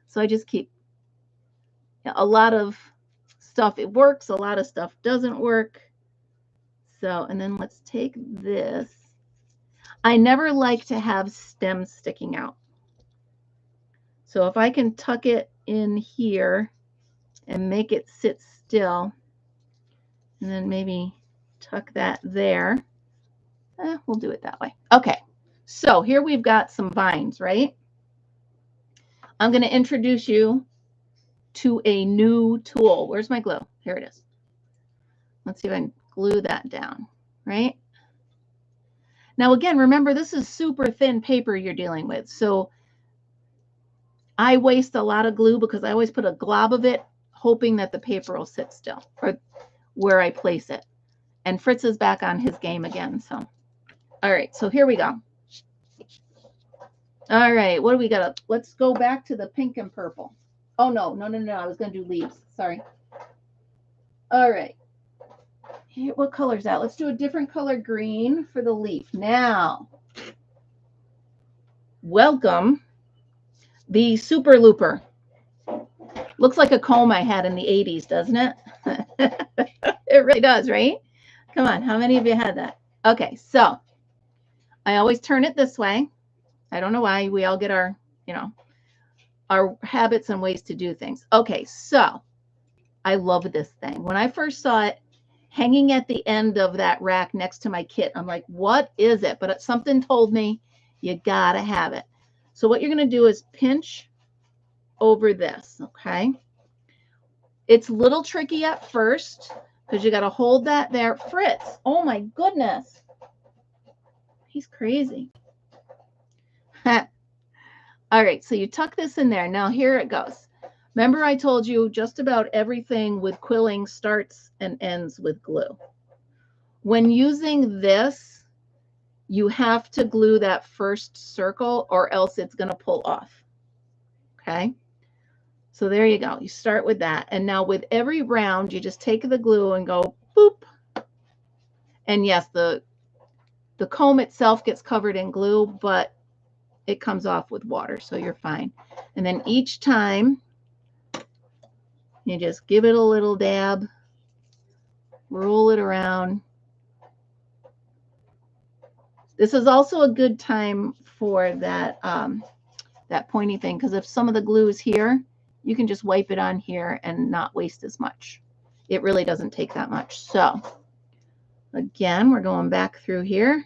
A: So I just keep, a lot of stuff, it works, a lot of stuff doesn't work. So, and then let's take this. I never like to have stems sticking out. So if I can tuck it in here and make it sit still, and then maybe tuck that there, we'll do it that way. Okay, so here we've got some vines, right? I'm going to introduce you to a new tool. Where's my glue? Here it is. Let's see if I can glue that down, right? Now, again, remember, this is super thin paper you're dealing with. So I waste a lot of glue because I always put a glob of it, hoping that the paper will sit still or where I place it. And Fritz is back on his game again. So, all right, so here we go. All right, what do we got? Let's go back to the pink and purple. Oh, no. I was going to do leaves. Sorry. All right. Here, what color is that? Let's do a different color green for the leaf. Now, welcome the Super Looper. Looks like a comb I had in the 80s, doesn't it? It really does, right? Come on, how many of you had that? Okay, so I always turn it this way. I don't know why. We all get our, our habits and ways to do things. Okay, so I love this thing. When I first saw it hanging at the end of that rack next to my kit, I'm like, what is it? But something told me you gotta have it. So what you're gonna do is pinch over this, okay? It's a little tricky at first because you gotta hold that there. Fritz, oh my goodness. He's crazy. All right, so you tuck this in there. Now here it goes. Remember I told you just about everything with quilling starts and ends with glue. When using this, you have to glue that first circle or else it's going to pull off. Okay? So there you go. You start with that. And now with every round, you just take the glue and go boop. And yes, the comb itself gets covered in glue, but it comes off with water, so you're fine. And then each time, you just give it a little dab, roll it around. This is also a good time for that that pointy thing, because if some of the glue is here, you can just wipe it on here and not waste as much. It really doesn't take that much. So again, we're going back through here.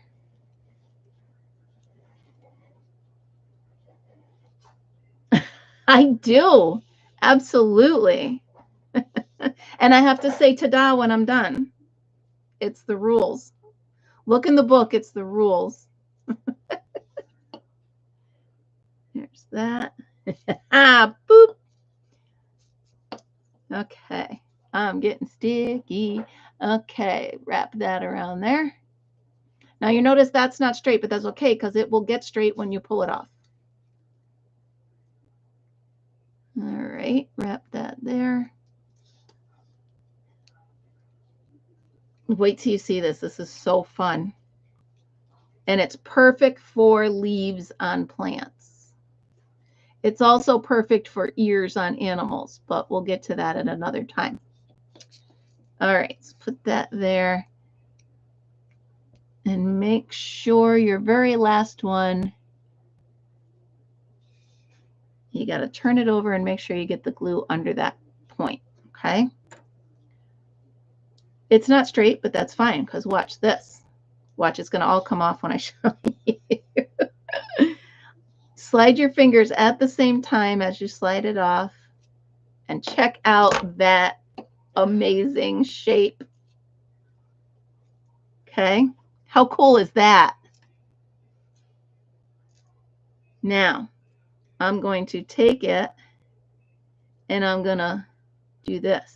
A: I do. Absolutely. And I have to say ta-da when I'm done. It's the rules. Look in the book. It's the rules. Here's that. Ah, boop. Okay. I'm getting sticky. Okay. Wrap that around there. Now you notice that's not straight, but that's okay because it will get straight when you pull it off. All right. Wrap that there. Wait till you see this. This is so fun. And it's perfect for leaves on plants. It's also perfect for ears on animals, but we'll get to that at another time. All right, let's put that there. And make sure your very last one, you got to turn it over and make sure you get the glue under that point, okay? It's not straight, but that's fine because watch this. Watch, it's going to all come off when I show you. Slide your fingers at the same time as you slide it off and check out that amazing shape. Okay, how cool is that? Now, I'm going to take it and I'm going to do this.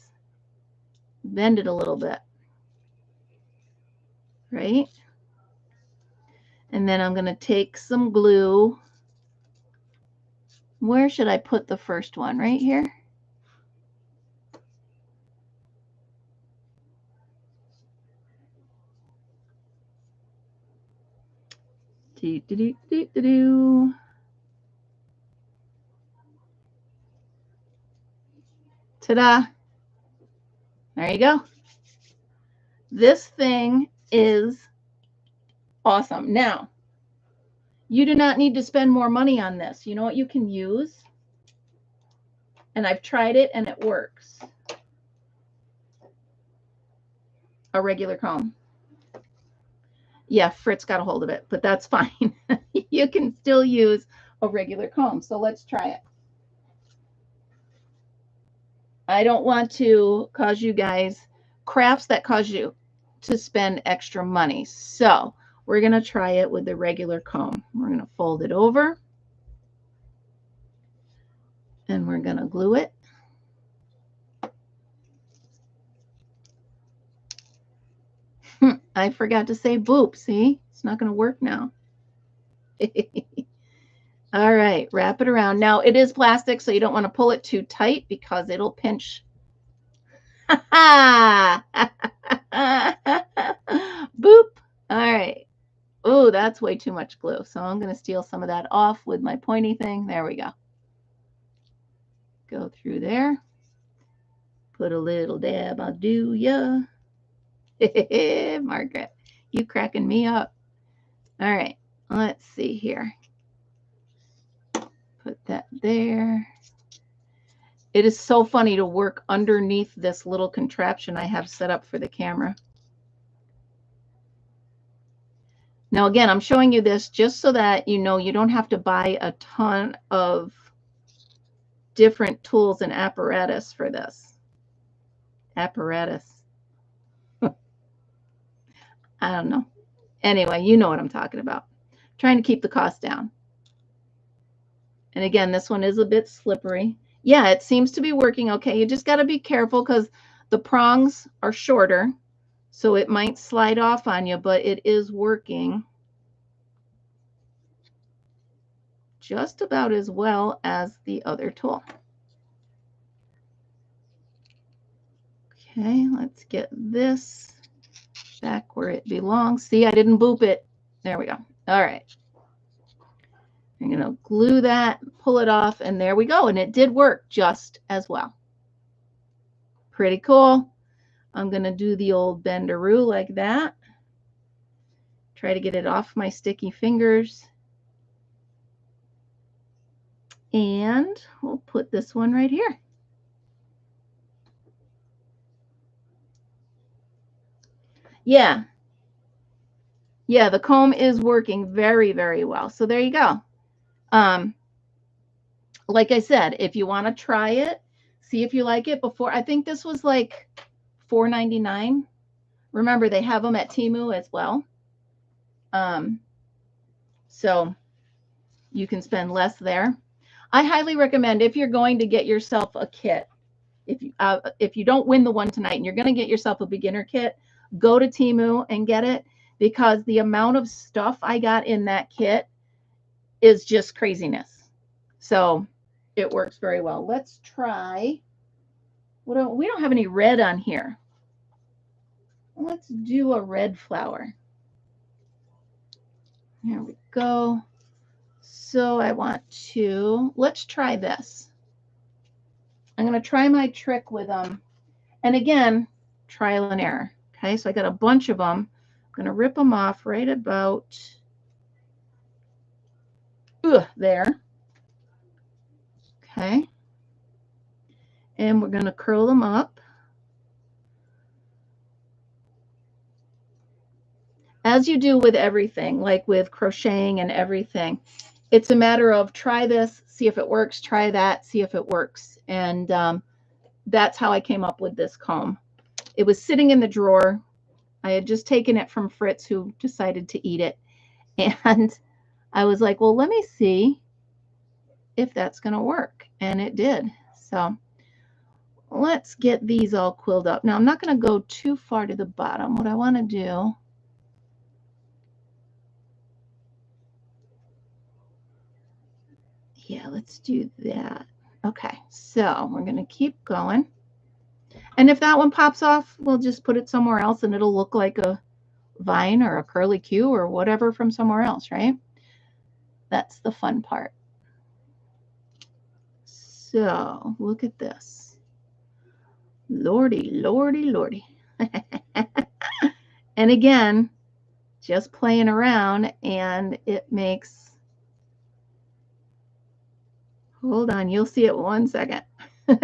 A: Bend it a little bit, right? And then I'm going to take some glue. Where should I put the first one? Right here? Ta-da! There you go. This thing is awesome. Now, you do not need to spend more money on this. You know what you can use? And I've tried it and it works. A regular comb. Yeah, Fritz got a hold of it, but that's fine. You can still use a regular comb. So let's try it. I don't want to cause you guys crafts that cause you to spend extra money. So we're going to try it with the regular comb. We're going to fold it over and we're going to glue it. I forgot to say boop. See, it's not going to work now. All right, wrap it around. Now it is plastic, so you don't want to pull it too tight because it'll pinch. Boop. All right. Oh, that's way too much glue. So I'm going to steal some of that off with my pointy thing. There we go. Go through there. Put a little dab. I'll do ya. Margaret, you cracking me up. All right. Let's see here. Put that there. It is so funny to work underneath this little contraption I have set up for the camera. Now, again, I'm showing you this just so that you know you don't have to buy a ton of different tools and apparatus for this. Apparatus. I don't know. Anyway, you know what I'm talking about. Trying to keep the cost down. And again, this one is a bit slippery. Yeah, it seems to be working okay. You just got to be careful because the prongs are shorter, so it might slide off on you, but it is working just about as well as the other tool. Okay, let's get this back where it belongs. See, I didn't boop it. There we go. All right. I'm going to glue that, pull it off, and there we go. And it did work just as well. Pretty cool. I'm going to do the old bendaroo like that. Try to get it off my sticky fingers. And we'll put this one right here. Yeah. Yeah, the comb is working very, very well. So there you go. Like I said, if you want to try it, see if you like it before. I think this was like $4.99. Remember, they have them at Temu as well. So you can spend less there. I highly recommend, if you're going to get yourself a kit, if you don't win the one tonight and you're going to get yourself a beginner kit, go to Temu and get it, because the amount of stuff I got in that kit is just craziness. So it works very well. Let's try. We don't have any red on here. Let's do a red flower. Here we go. So I want to, let's try this. I'm going to try my trick with them. And again, trial and error. Okay, so I got a bunch of them. I'm going to rip them off right about there. Okay. And we're going to curl them up. As you do with everything, like with crocheting and everything, it's a matter of try this, see if it works, try that, see if it works. And that's how I came up with this comb. It was sitting in the drawer. I had just taken it from Fritz, who decided to eat it. And I was like, well, let me see if that's going to work. And it did. So let's get these all quilled up. Now, I'm not going to go too far to the bottom. What I want to do, yeah, let's do that. Okay, so we're going to keep going. And if that one pops off, we'll just put it somewhere else and it'll look like a vine or a curly Q or whatever from somewhere else, right? That's the fun part. So look at this. Lordy, lordy, lordy. And again, just playing around, and it makes, hold on, you'll see it 1 second.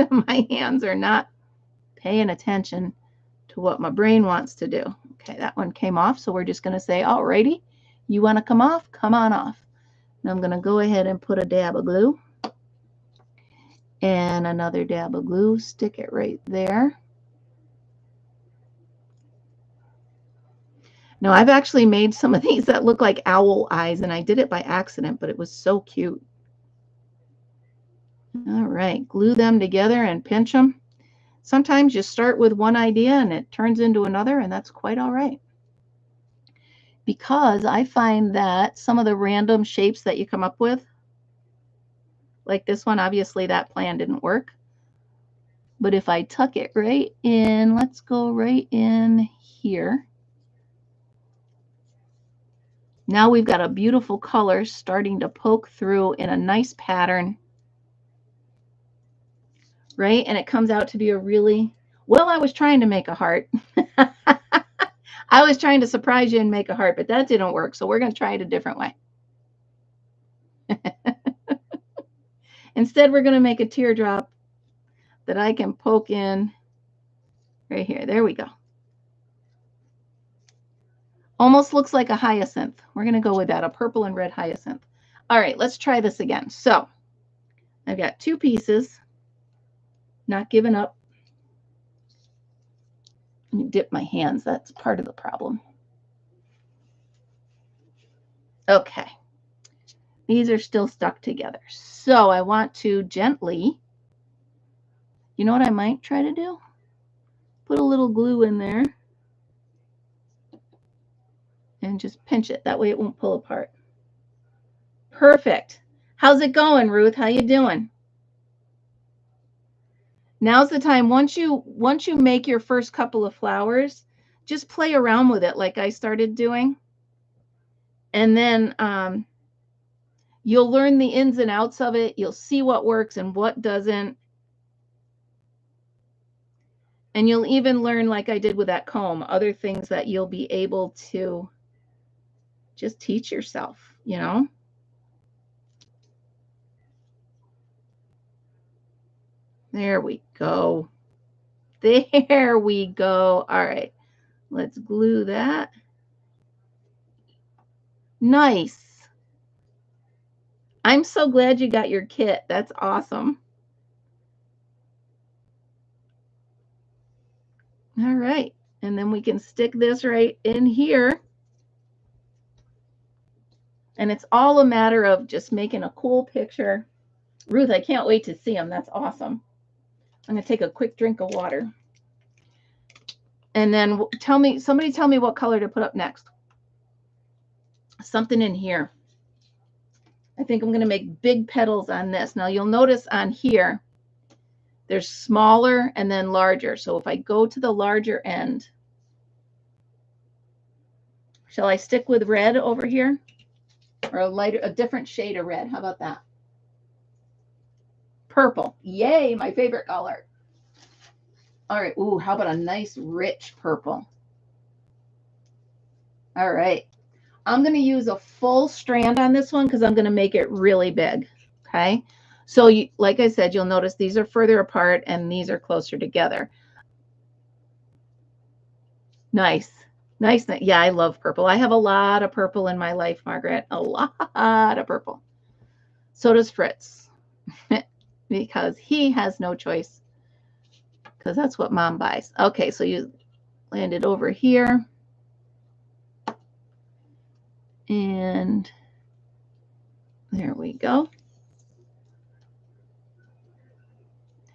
A: My hands are not paying attention to what my brain wants to do. Okay, that one came off, so we're just going to say, alrighty, you want to come off? Come on off. Now I'm going to go ahead and put a dab of glue and another dab of glue, stick it right there. Now, I've actually made some of these that look like owl eyes, and I did it by accident, but it was so cute. All right, glue them together and pinch them. Sometimes you start with one idea and it turns into another, and that's quite all right. Because I find that some of the random shapes that you come up with, like this one, obviously that plan didn't work. But if I tuck it right in, let's go right in here. Now we've got a beautiful color starting to poke through in a nice pattern, right? And it comes out to be a really, well, I was trying to make a heart. I was trying to surprise you and make a heart, but that didn't work. So we're going to try it a different way. Instead, we're going to make a teardrop that I can poke in right here. There we go. Almost looks like a hyacinth. We're going to go with that, a purple and red hyacinth. All right, let's try this again. So I've got 2 pieces, not giving up. Let me dip my hands. That's part of the problem. Okay. These are still stuck together. So I want to gently, you know what I might try to do? Put a little glue in there and just pinch it. That way it won't pull apart. Perfect. How's it going, Ruth? How you doing? Now's the time. Once you make your first couple of flowers, just play around with it like I started doing. And then you'll learn the ins and outs of it. You'll see what works and what doesn't. And you'll even learn, like I did with that comb, other things that you'll be able to just teach yourself, you know? There we go. There we go. All right. Let's glue that. Nice. I'm so glad you got your kit. That's awesome. All right. And then we can stick this right in here. And it's all a matter of just making a cool picture. Ruth, I can't wait to see them. That's awesome. I'm going to take a quick drink of water. And then somebody tell me what color to put up next. Something in here. I think I'm going to make big petals on this. Now you'll notice on here, there's smaller and then larger. So if I go to the larger end, shall I stick with red over here? Or a different shade of red? How about that? Purple. Yay, my favorite color. All right. Ooh, how about a nice rich purple? All right. I'm going to use a full strand on this one because I'm going to make it really big. Okay. So like I said, you'll notice these are further apart and these are closer together. Nice. Nice. Yeah, I love purple. I have a lot of purple in my life, Margaret. A lot of purple. So does Fritz. Because he has no choice. Because that's what Mom buys. Okay, so you land it over here. And there we go.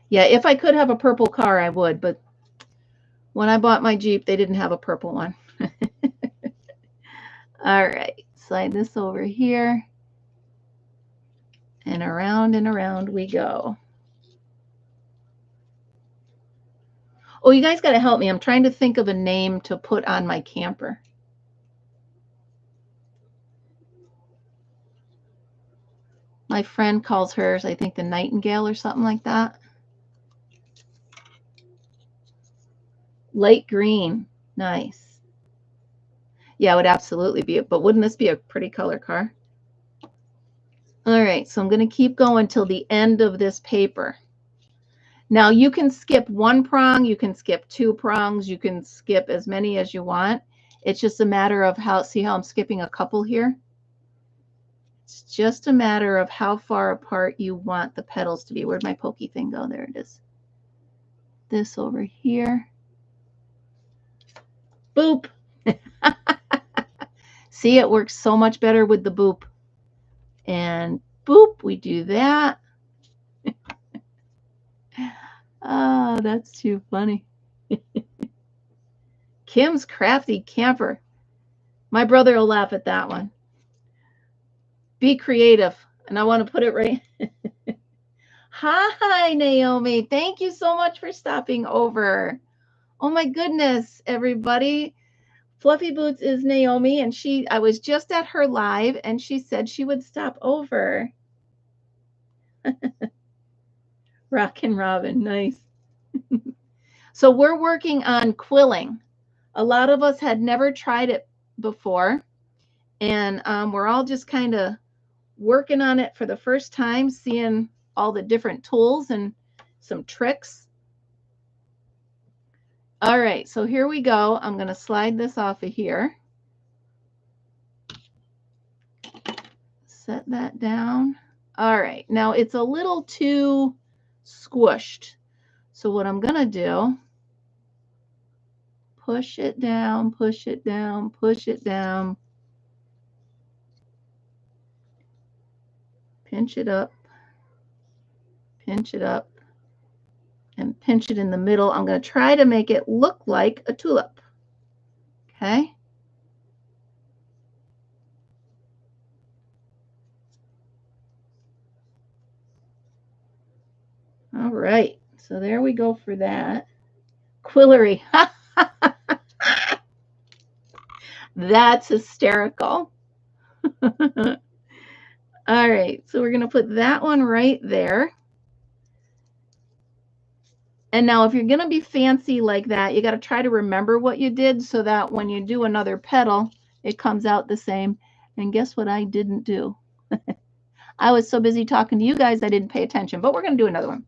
A: Yeah, if I could have a purple car, I would. But when I bought my Jeep, they didn't have a purple one. All right, slide this over here. And around we go. Oh, you guys got to help me. I'm trying to think of a name to put on my camper. My friend calls hers, I think, the Nightingale or something like that. Light green. Nice. Yeah, it would absolutely be. But wouldn't this be a pretty color car? All right, so I'm going to keep going till the end of this paper. Now, you can skip one prong. You can skip two prongs. You can skip as many as you want. It's just a matter of see how I'm skipping a couple here? It's just a matter of how far apart you want the petals to be. Where'd my pokey thing go? There it is. This over here. Boop. See, it works so much better with the boop. And boop, we do that. Oh, that's too funny. Kim's Crafty Camper. My brother will laugh at that one. Be creative. And I want to put it right. Hi, Naomi. Thank you so much for stopping over. Oh my goodness, everybody. Fluffy Boots is Naomi, and I was just at her live, and she said she would stop over. Rockin' Robin, nice. So we're working on quilling. A lot of us had never tried it before, and we're all just kind of working on it for the first time, seeing all the different tools and some tricks. All right, so here we go. I'm going to slide this off of here. Set that down. All right, now it's a little too squished. So what I'm going to do, push it down, push it down, push it down. Pinch it up, and pinch it in the middle. I'm going to try to make it look like a tulip. Okay. All right. So there we go for that. Quillery. That's hysterical. All right. So we're going to put that one right there. And now if you're going to be fancy like that, you got to try to remember what you did so that when you do another petal, it comes out the same. And guess what I didn't do? I was so busy talking to you guys, I didn't pay attention, but we're going to do another one.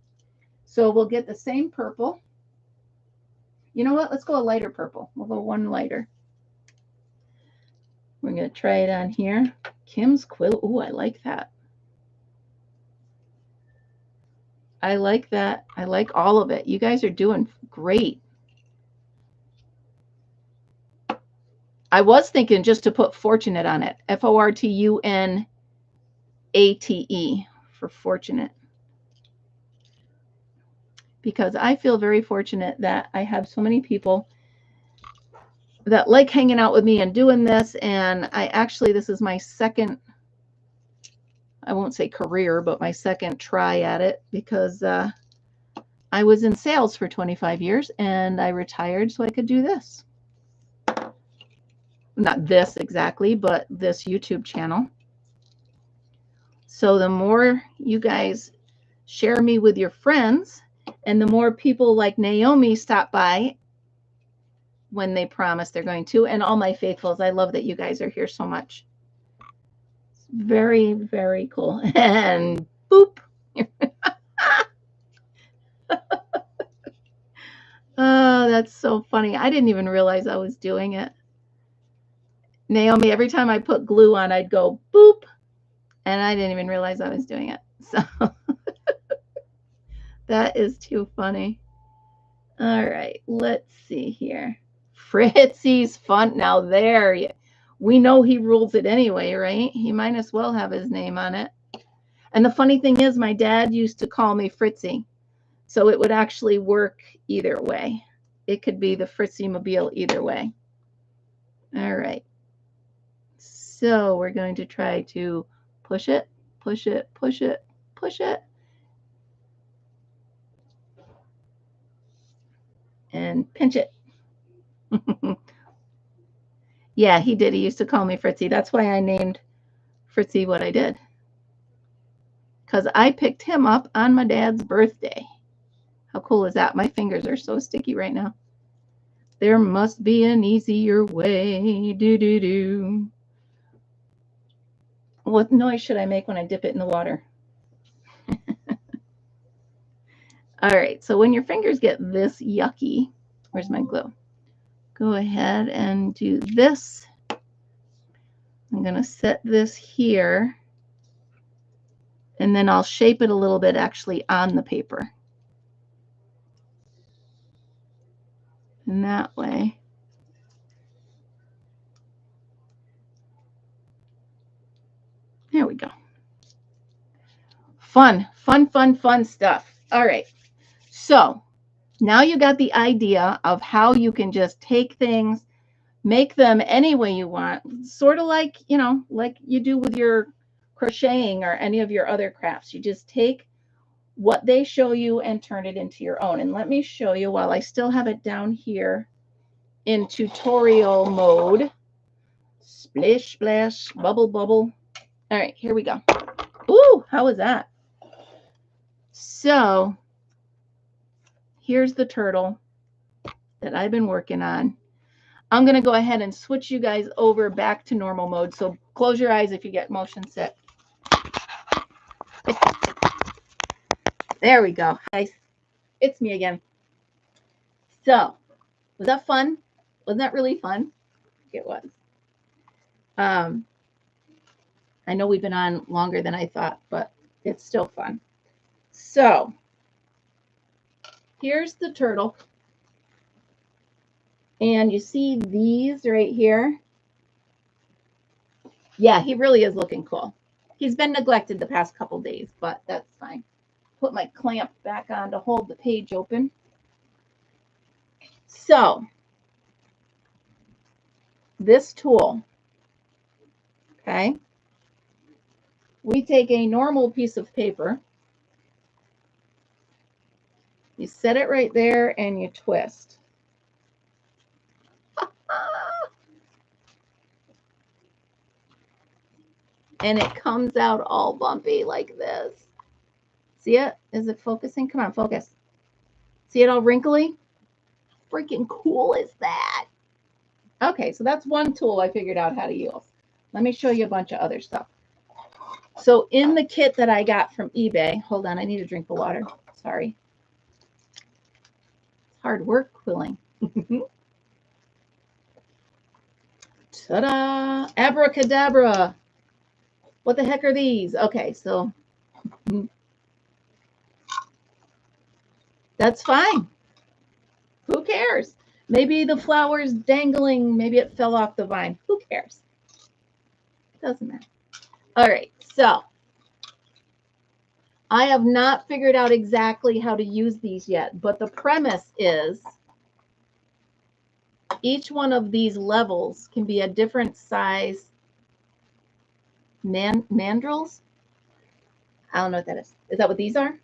A: So we'll get the same purple. You know what? Let's go a lighter purple. We'll go one lighter. We're going to try it on here. Kim's Quill. Ooh, I like that. I like that. I like all of it. You guys are doing great. I was thinking just to put fortunate on it. Fortunate for fortunate. Because I feel very fortunate that I have so many people that like hanging out with me and doing this. And I actually, this is my second, I won't say career, but my second try at it, because I was in sales for 25 years and I retired so I could do this. Not this exactly, but this YouTube channel. So the more you guys share me with your friends, and the more people like Naomi stop by when they promise they're going to, and all my faithfuls, I love that you guys are here so much. It's very, very cool. And boop. Oh, that's so funny. I didn't even realize I was doing it. Naomi, every time I put glue on, I'd go boop, and I didn't even realize I was doing it. So that is too funny. All right, let's see here. Fritzy's fun. Now there, we know he rules it anyway, right? He might as well have his name on it. And the funny thing is, my dad used to call me Fritzy, so it would actually work either way. It could be the Fritzy Mobile either way. All right. So we're going to try to push it, push it, push it, push it. And pinch it. Yeah, he did. He used to call me Fritzy. That's why I named Fritzy what I did. Because I picked him up on my dad's birthday. How cool is that? My fingers are so sticky right now. There must be an easier way. Do-do-do. What noise should I make when I dip it in the water? All right, so when your fingers get this yucky, where's my glue? Go ahead and do this. I'm going to set this here, and then I'll shape it a little bit actually on the paper. And that way. There we go. Fun, fun, fun, fun stuff. All right. So now you got the idea of how you can just take things, make them any way you want, sort of like, you know, like you do with your crocheting or any of your other crafts. You just take what they show you and turn it into your own. And let me show you while I still have it down here in tutorial mode. Splish, splash, bubble, bubble. All right, here we go. Ooh, how was that? So here's the turtle that I've been working on. I'm going to go ahead and switch you guys over back to normal mode. So close your eyes if you get motion sick. There we go. Nice. It's me again. So was that fun? Wasn't that really fun? It was. I know we've been on longer than I thought, but it's still fun. So here's the turtle. And you see these right here? Yeah, he really is looking cool. He's been neglected the past couple days, but that's fine. Put my clamp back on to hold the page open. So this tool, okay, we take a normal piece of paper, you set it right there and you twist. And it comes out all bumpy like this. See it? Is it focusing? Come on, focus. See it all wrinkly? Freaking cool is that? Okay, so that's one tool I figured out how to use. Let me show you a bunch of other stuff. So in the kit that I got from eBay, hold on, I need a drink of water. Sorry. hard work quilling. Ta-da! Abracadabra. What the heck are these? Okay, so that's fine. Who cares? Maybe the flower's dangling. Maybe it fell off the vine. Who cares? Doesn't matter. All right, so I have not figured out exactly how to use these yet, but the premise is each one of these levels can be a different size mandrels. I don't know what that is. Is that what these are?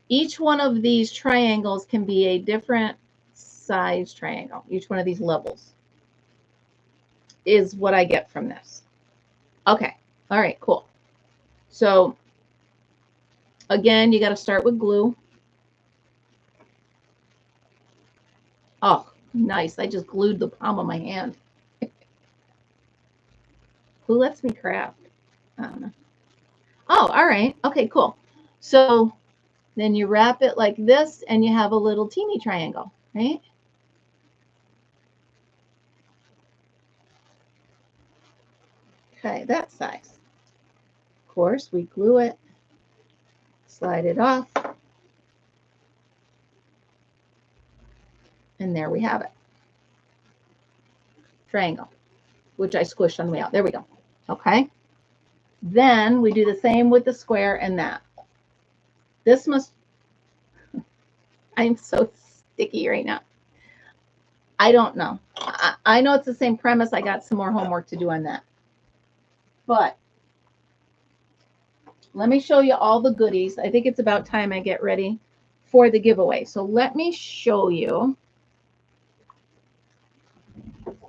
A: Each one of these triangles can be a different size triangle. Each one of these levels is what I get from this. Okay. All right, cool. So again, you got to start with glue. Oh, nice. I just glued the palm of my hand. Who lets me craft? I don't know. Oh, all right. Okay, cool. So then you wrap it like this and you have a little teeny triangle, right? Okay, that size. Of course, we glue it, slide it off, and there we have it. Triangle, which I squished on the way out. There we go. Okay. Then we do the same with the square and that. This must, I'm so sticky right now. I don't know. I know it's the same premise. I got some more homework to do on that. But let me show you all the goodies. I think it's about time I get ready for the giveaway. So let me show you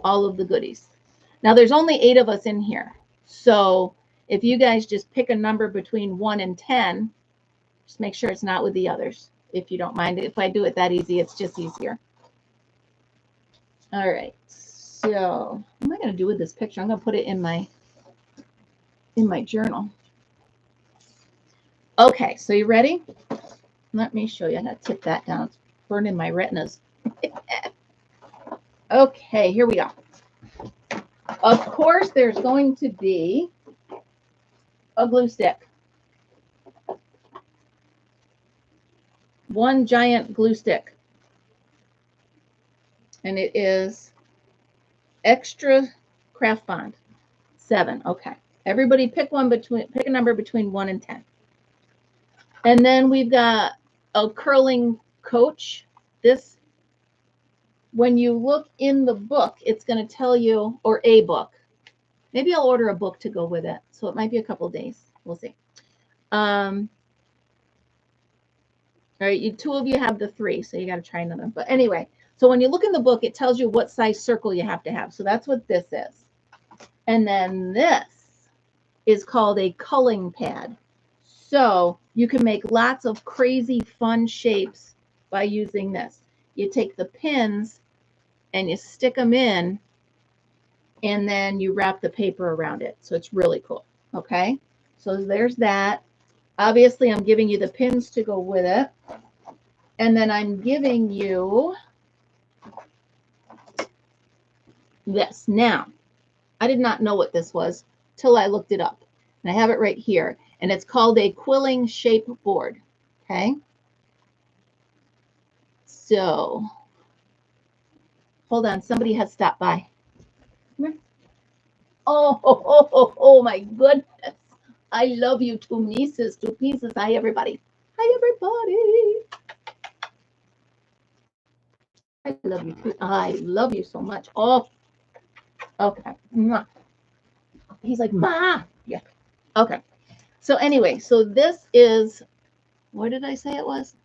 A: all of the goodies. Now there's only 8 of us in here. So if you guys just pick a number between 1 and 10, just make sure it's not with the others. If you don't mind. If I do it that easy, it's just easier. All right. So what am I going to do with this picture? I'm going to put it in my journal. Okay, so you ready? Let me show you. I'm going to tip that down. It's burning my retinas. Okay, here we go. Of course, there's going to be a glue stick. One giant glue stick. And it is extra craft bond. 7. Okay. Everybody pick a number between 1 and 10. And then we've got a curling coach. This, when you look in the book, it's going to tell you, or a book. Maybe I'll order a book to go with it. So it might be a couple of days. We'll see. All right, 2 of you have the 3, so you got to try another one. But anyway, so when you look in the book, it tells you what size circle you have to have. So that's what this is. And then this is called a culling pad. So you can make lots of crazy fun shapes by using this. You take the pins and you stick them in, and then you wrap the paper around it. So it's really cool. Okay, so there's that. Obviously, I'm giving you the pins to go with it. And then I'm giving you this. Now, I did not know what this was till I looked it up. And I have it right here. And it's called a quilling shape board. Okay. So, hold on. Somebody has stopped by. Come here. Oh, my goodness. I love you, 2 nieces, 2 pieces. Hi, everybody. Hi, everybody. I love you too. I love you so much. Oh, okay. He's like, Ma. Yeah. Okay. So anyway, so this is, what did I say it was?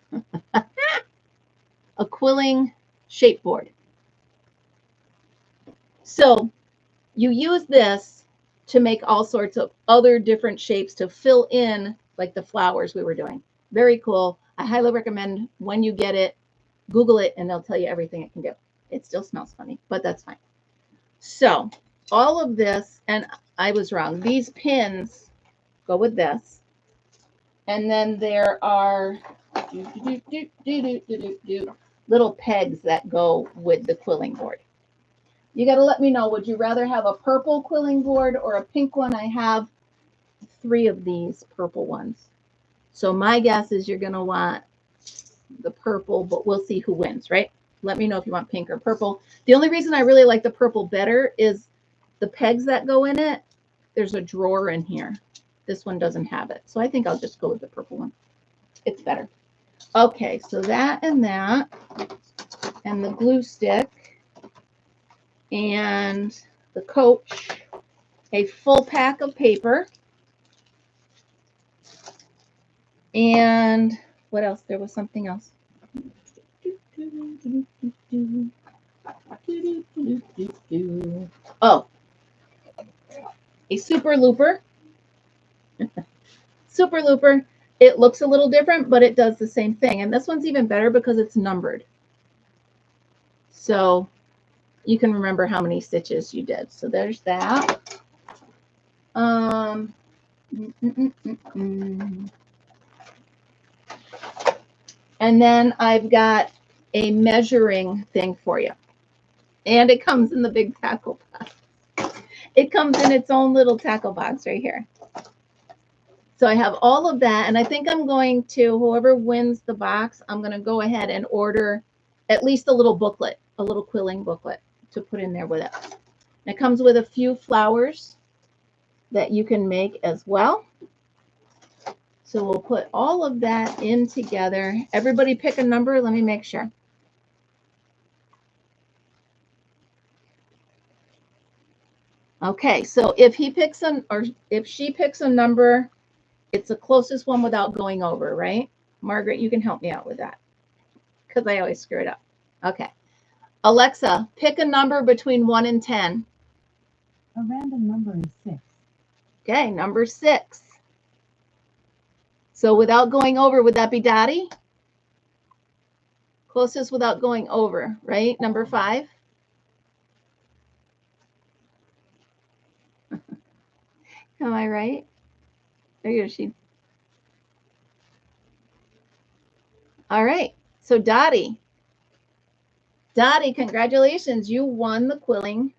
A: A quilling shape board. So you use this to make all sorts of other different shapes to fill in like the flowers we were doing. Very cool. I highly recommend when you get it, Google it and they'll tell you everything it can do. It still smells funny, but that's fine. So all of this, and I was wrong. These pins go with this. And then there are little pegs that go with the quilling board. You got to let me know, would you rather have a purple quilling board or a pink one? I have 3 of these purple ones. So my guess is you're going to want the purple, but we'll see who wins, right? Let me know if you want pink or purple. The only reason I really like the purple better is the pegs that go in it. There's a drawer in here. This one doesn't have it. So I think I'll just go with the purple one. It's better. Okay, so that, and the glue stick, and the coach, a full pack of paper, and what else? There was something else. Oh, a super looper. Super looper. It looks a little different, but it does the same thing. And this one's even better because it's numbered. So you can remember how many stitches you did. So there's that. And then I've got a measuring thing for you. And it comes in the big tackle box. It comes in its own little tackle box right here. So I have all of that, and I think I'm going to, whoever wins the box, I'm going to go ahead and order at least a little booklet, a little quilling booklet to put in there with it. It comes with a few flowers that you can make as well. So we'll put all of that in together. Everybody pick a number. Let me make sure. Okay, so if he picks or if she picks a number, it's the closest one without going over, right? Margaret, you can help me out with that because I always screw it up. Okay. Alexa, pick a number between 1 and 10.
B: A random number is 6.
A: Okay, number 6. So without going over, would that be Dottie? Closest without going over, right? Number 5. Am I right? There you go, she. All right. So Dottie, congratulations. You won the quilling.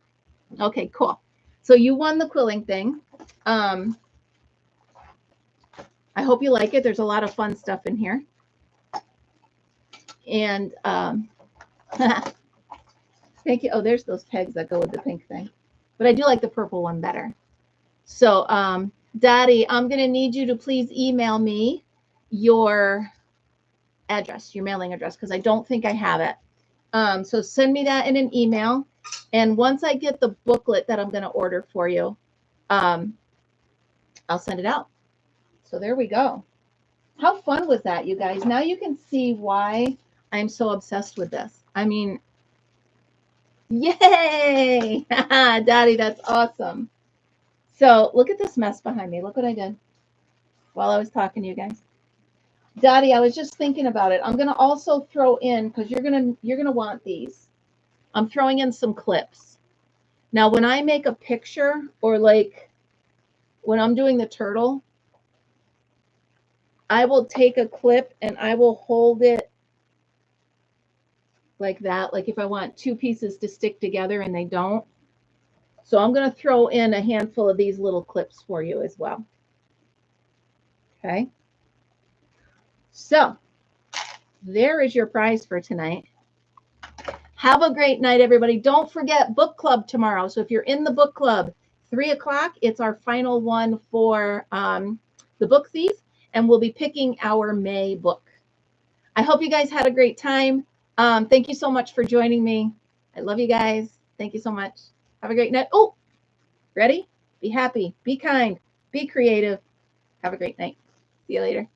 A: Okay, cool. So you won the quilling thing. I hope you like it. There's a lot of fun stuff in here. And thank you. Oh, there's those pegs that go with the pink thing. But I do like the purple one better. So Dottie, I'm going to need you to please email me your address, your mailing address, because I don't think I have it. So send me that in an email. And once I get the booklet that I'm going to order for you, I'll send it out. So there we go. How fun was that, you guys? Now you can see why I'm so obsessed with this. I mean, yay! Dottie, that's awesome. So look at this mess behind me. Look what I did while I was talking to you guys. Dottie, I was just thinking about it. I'm going to also throw in, because you're going to want these. I'm throwing in some clips. Now, when I make a picture, or like when I'm doing the turtle, I will take a clip and I will hold it like that. Like if I want 2 pieces to stick together and they don't. So I'm going to throw in a handful of these little clips for you as well. Okay. So there is your prize for tonight. Have a great night, everybody. Don't forget book club tomorrow. So if you're in the book club, 3 o'clock, it's our final one for the book thief, and we'll be picking our May book. I hope you guys had a great time. Thank you so much for joining me. I love you guys. Thank you so much. Have a great night. Oh, ready? Be happy, be kind, be creative. Have a great night. See you later.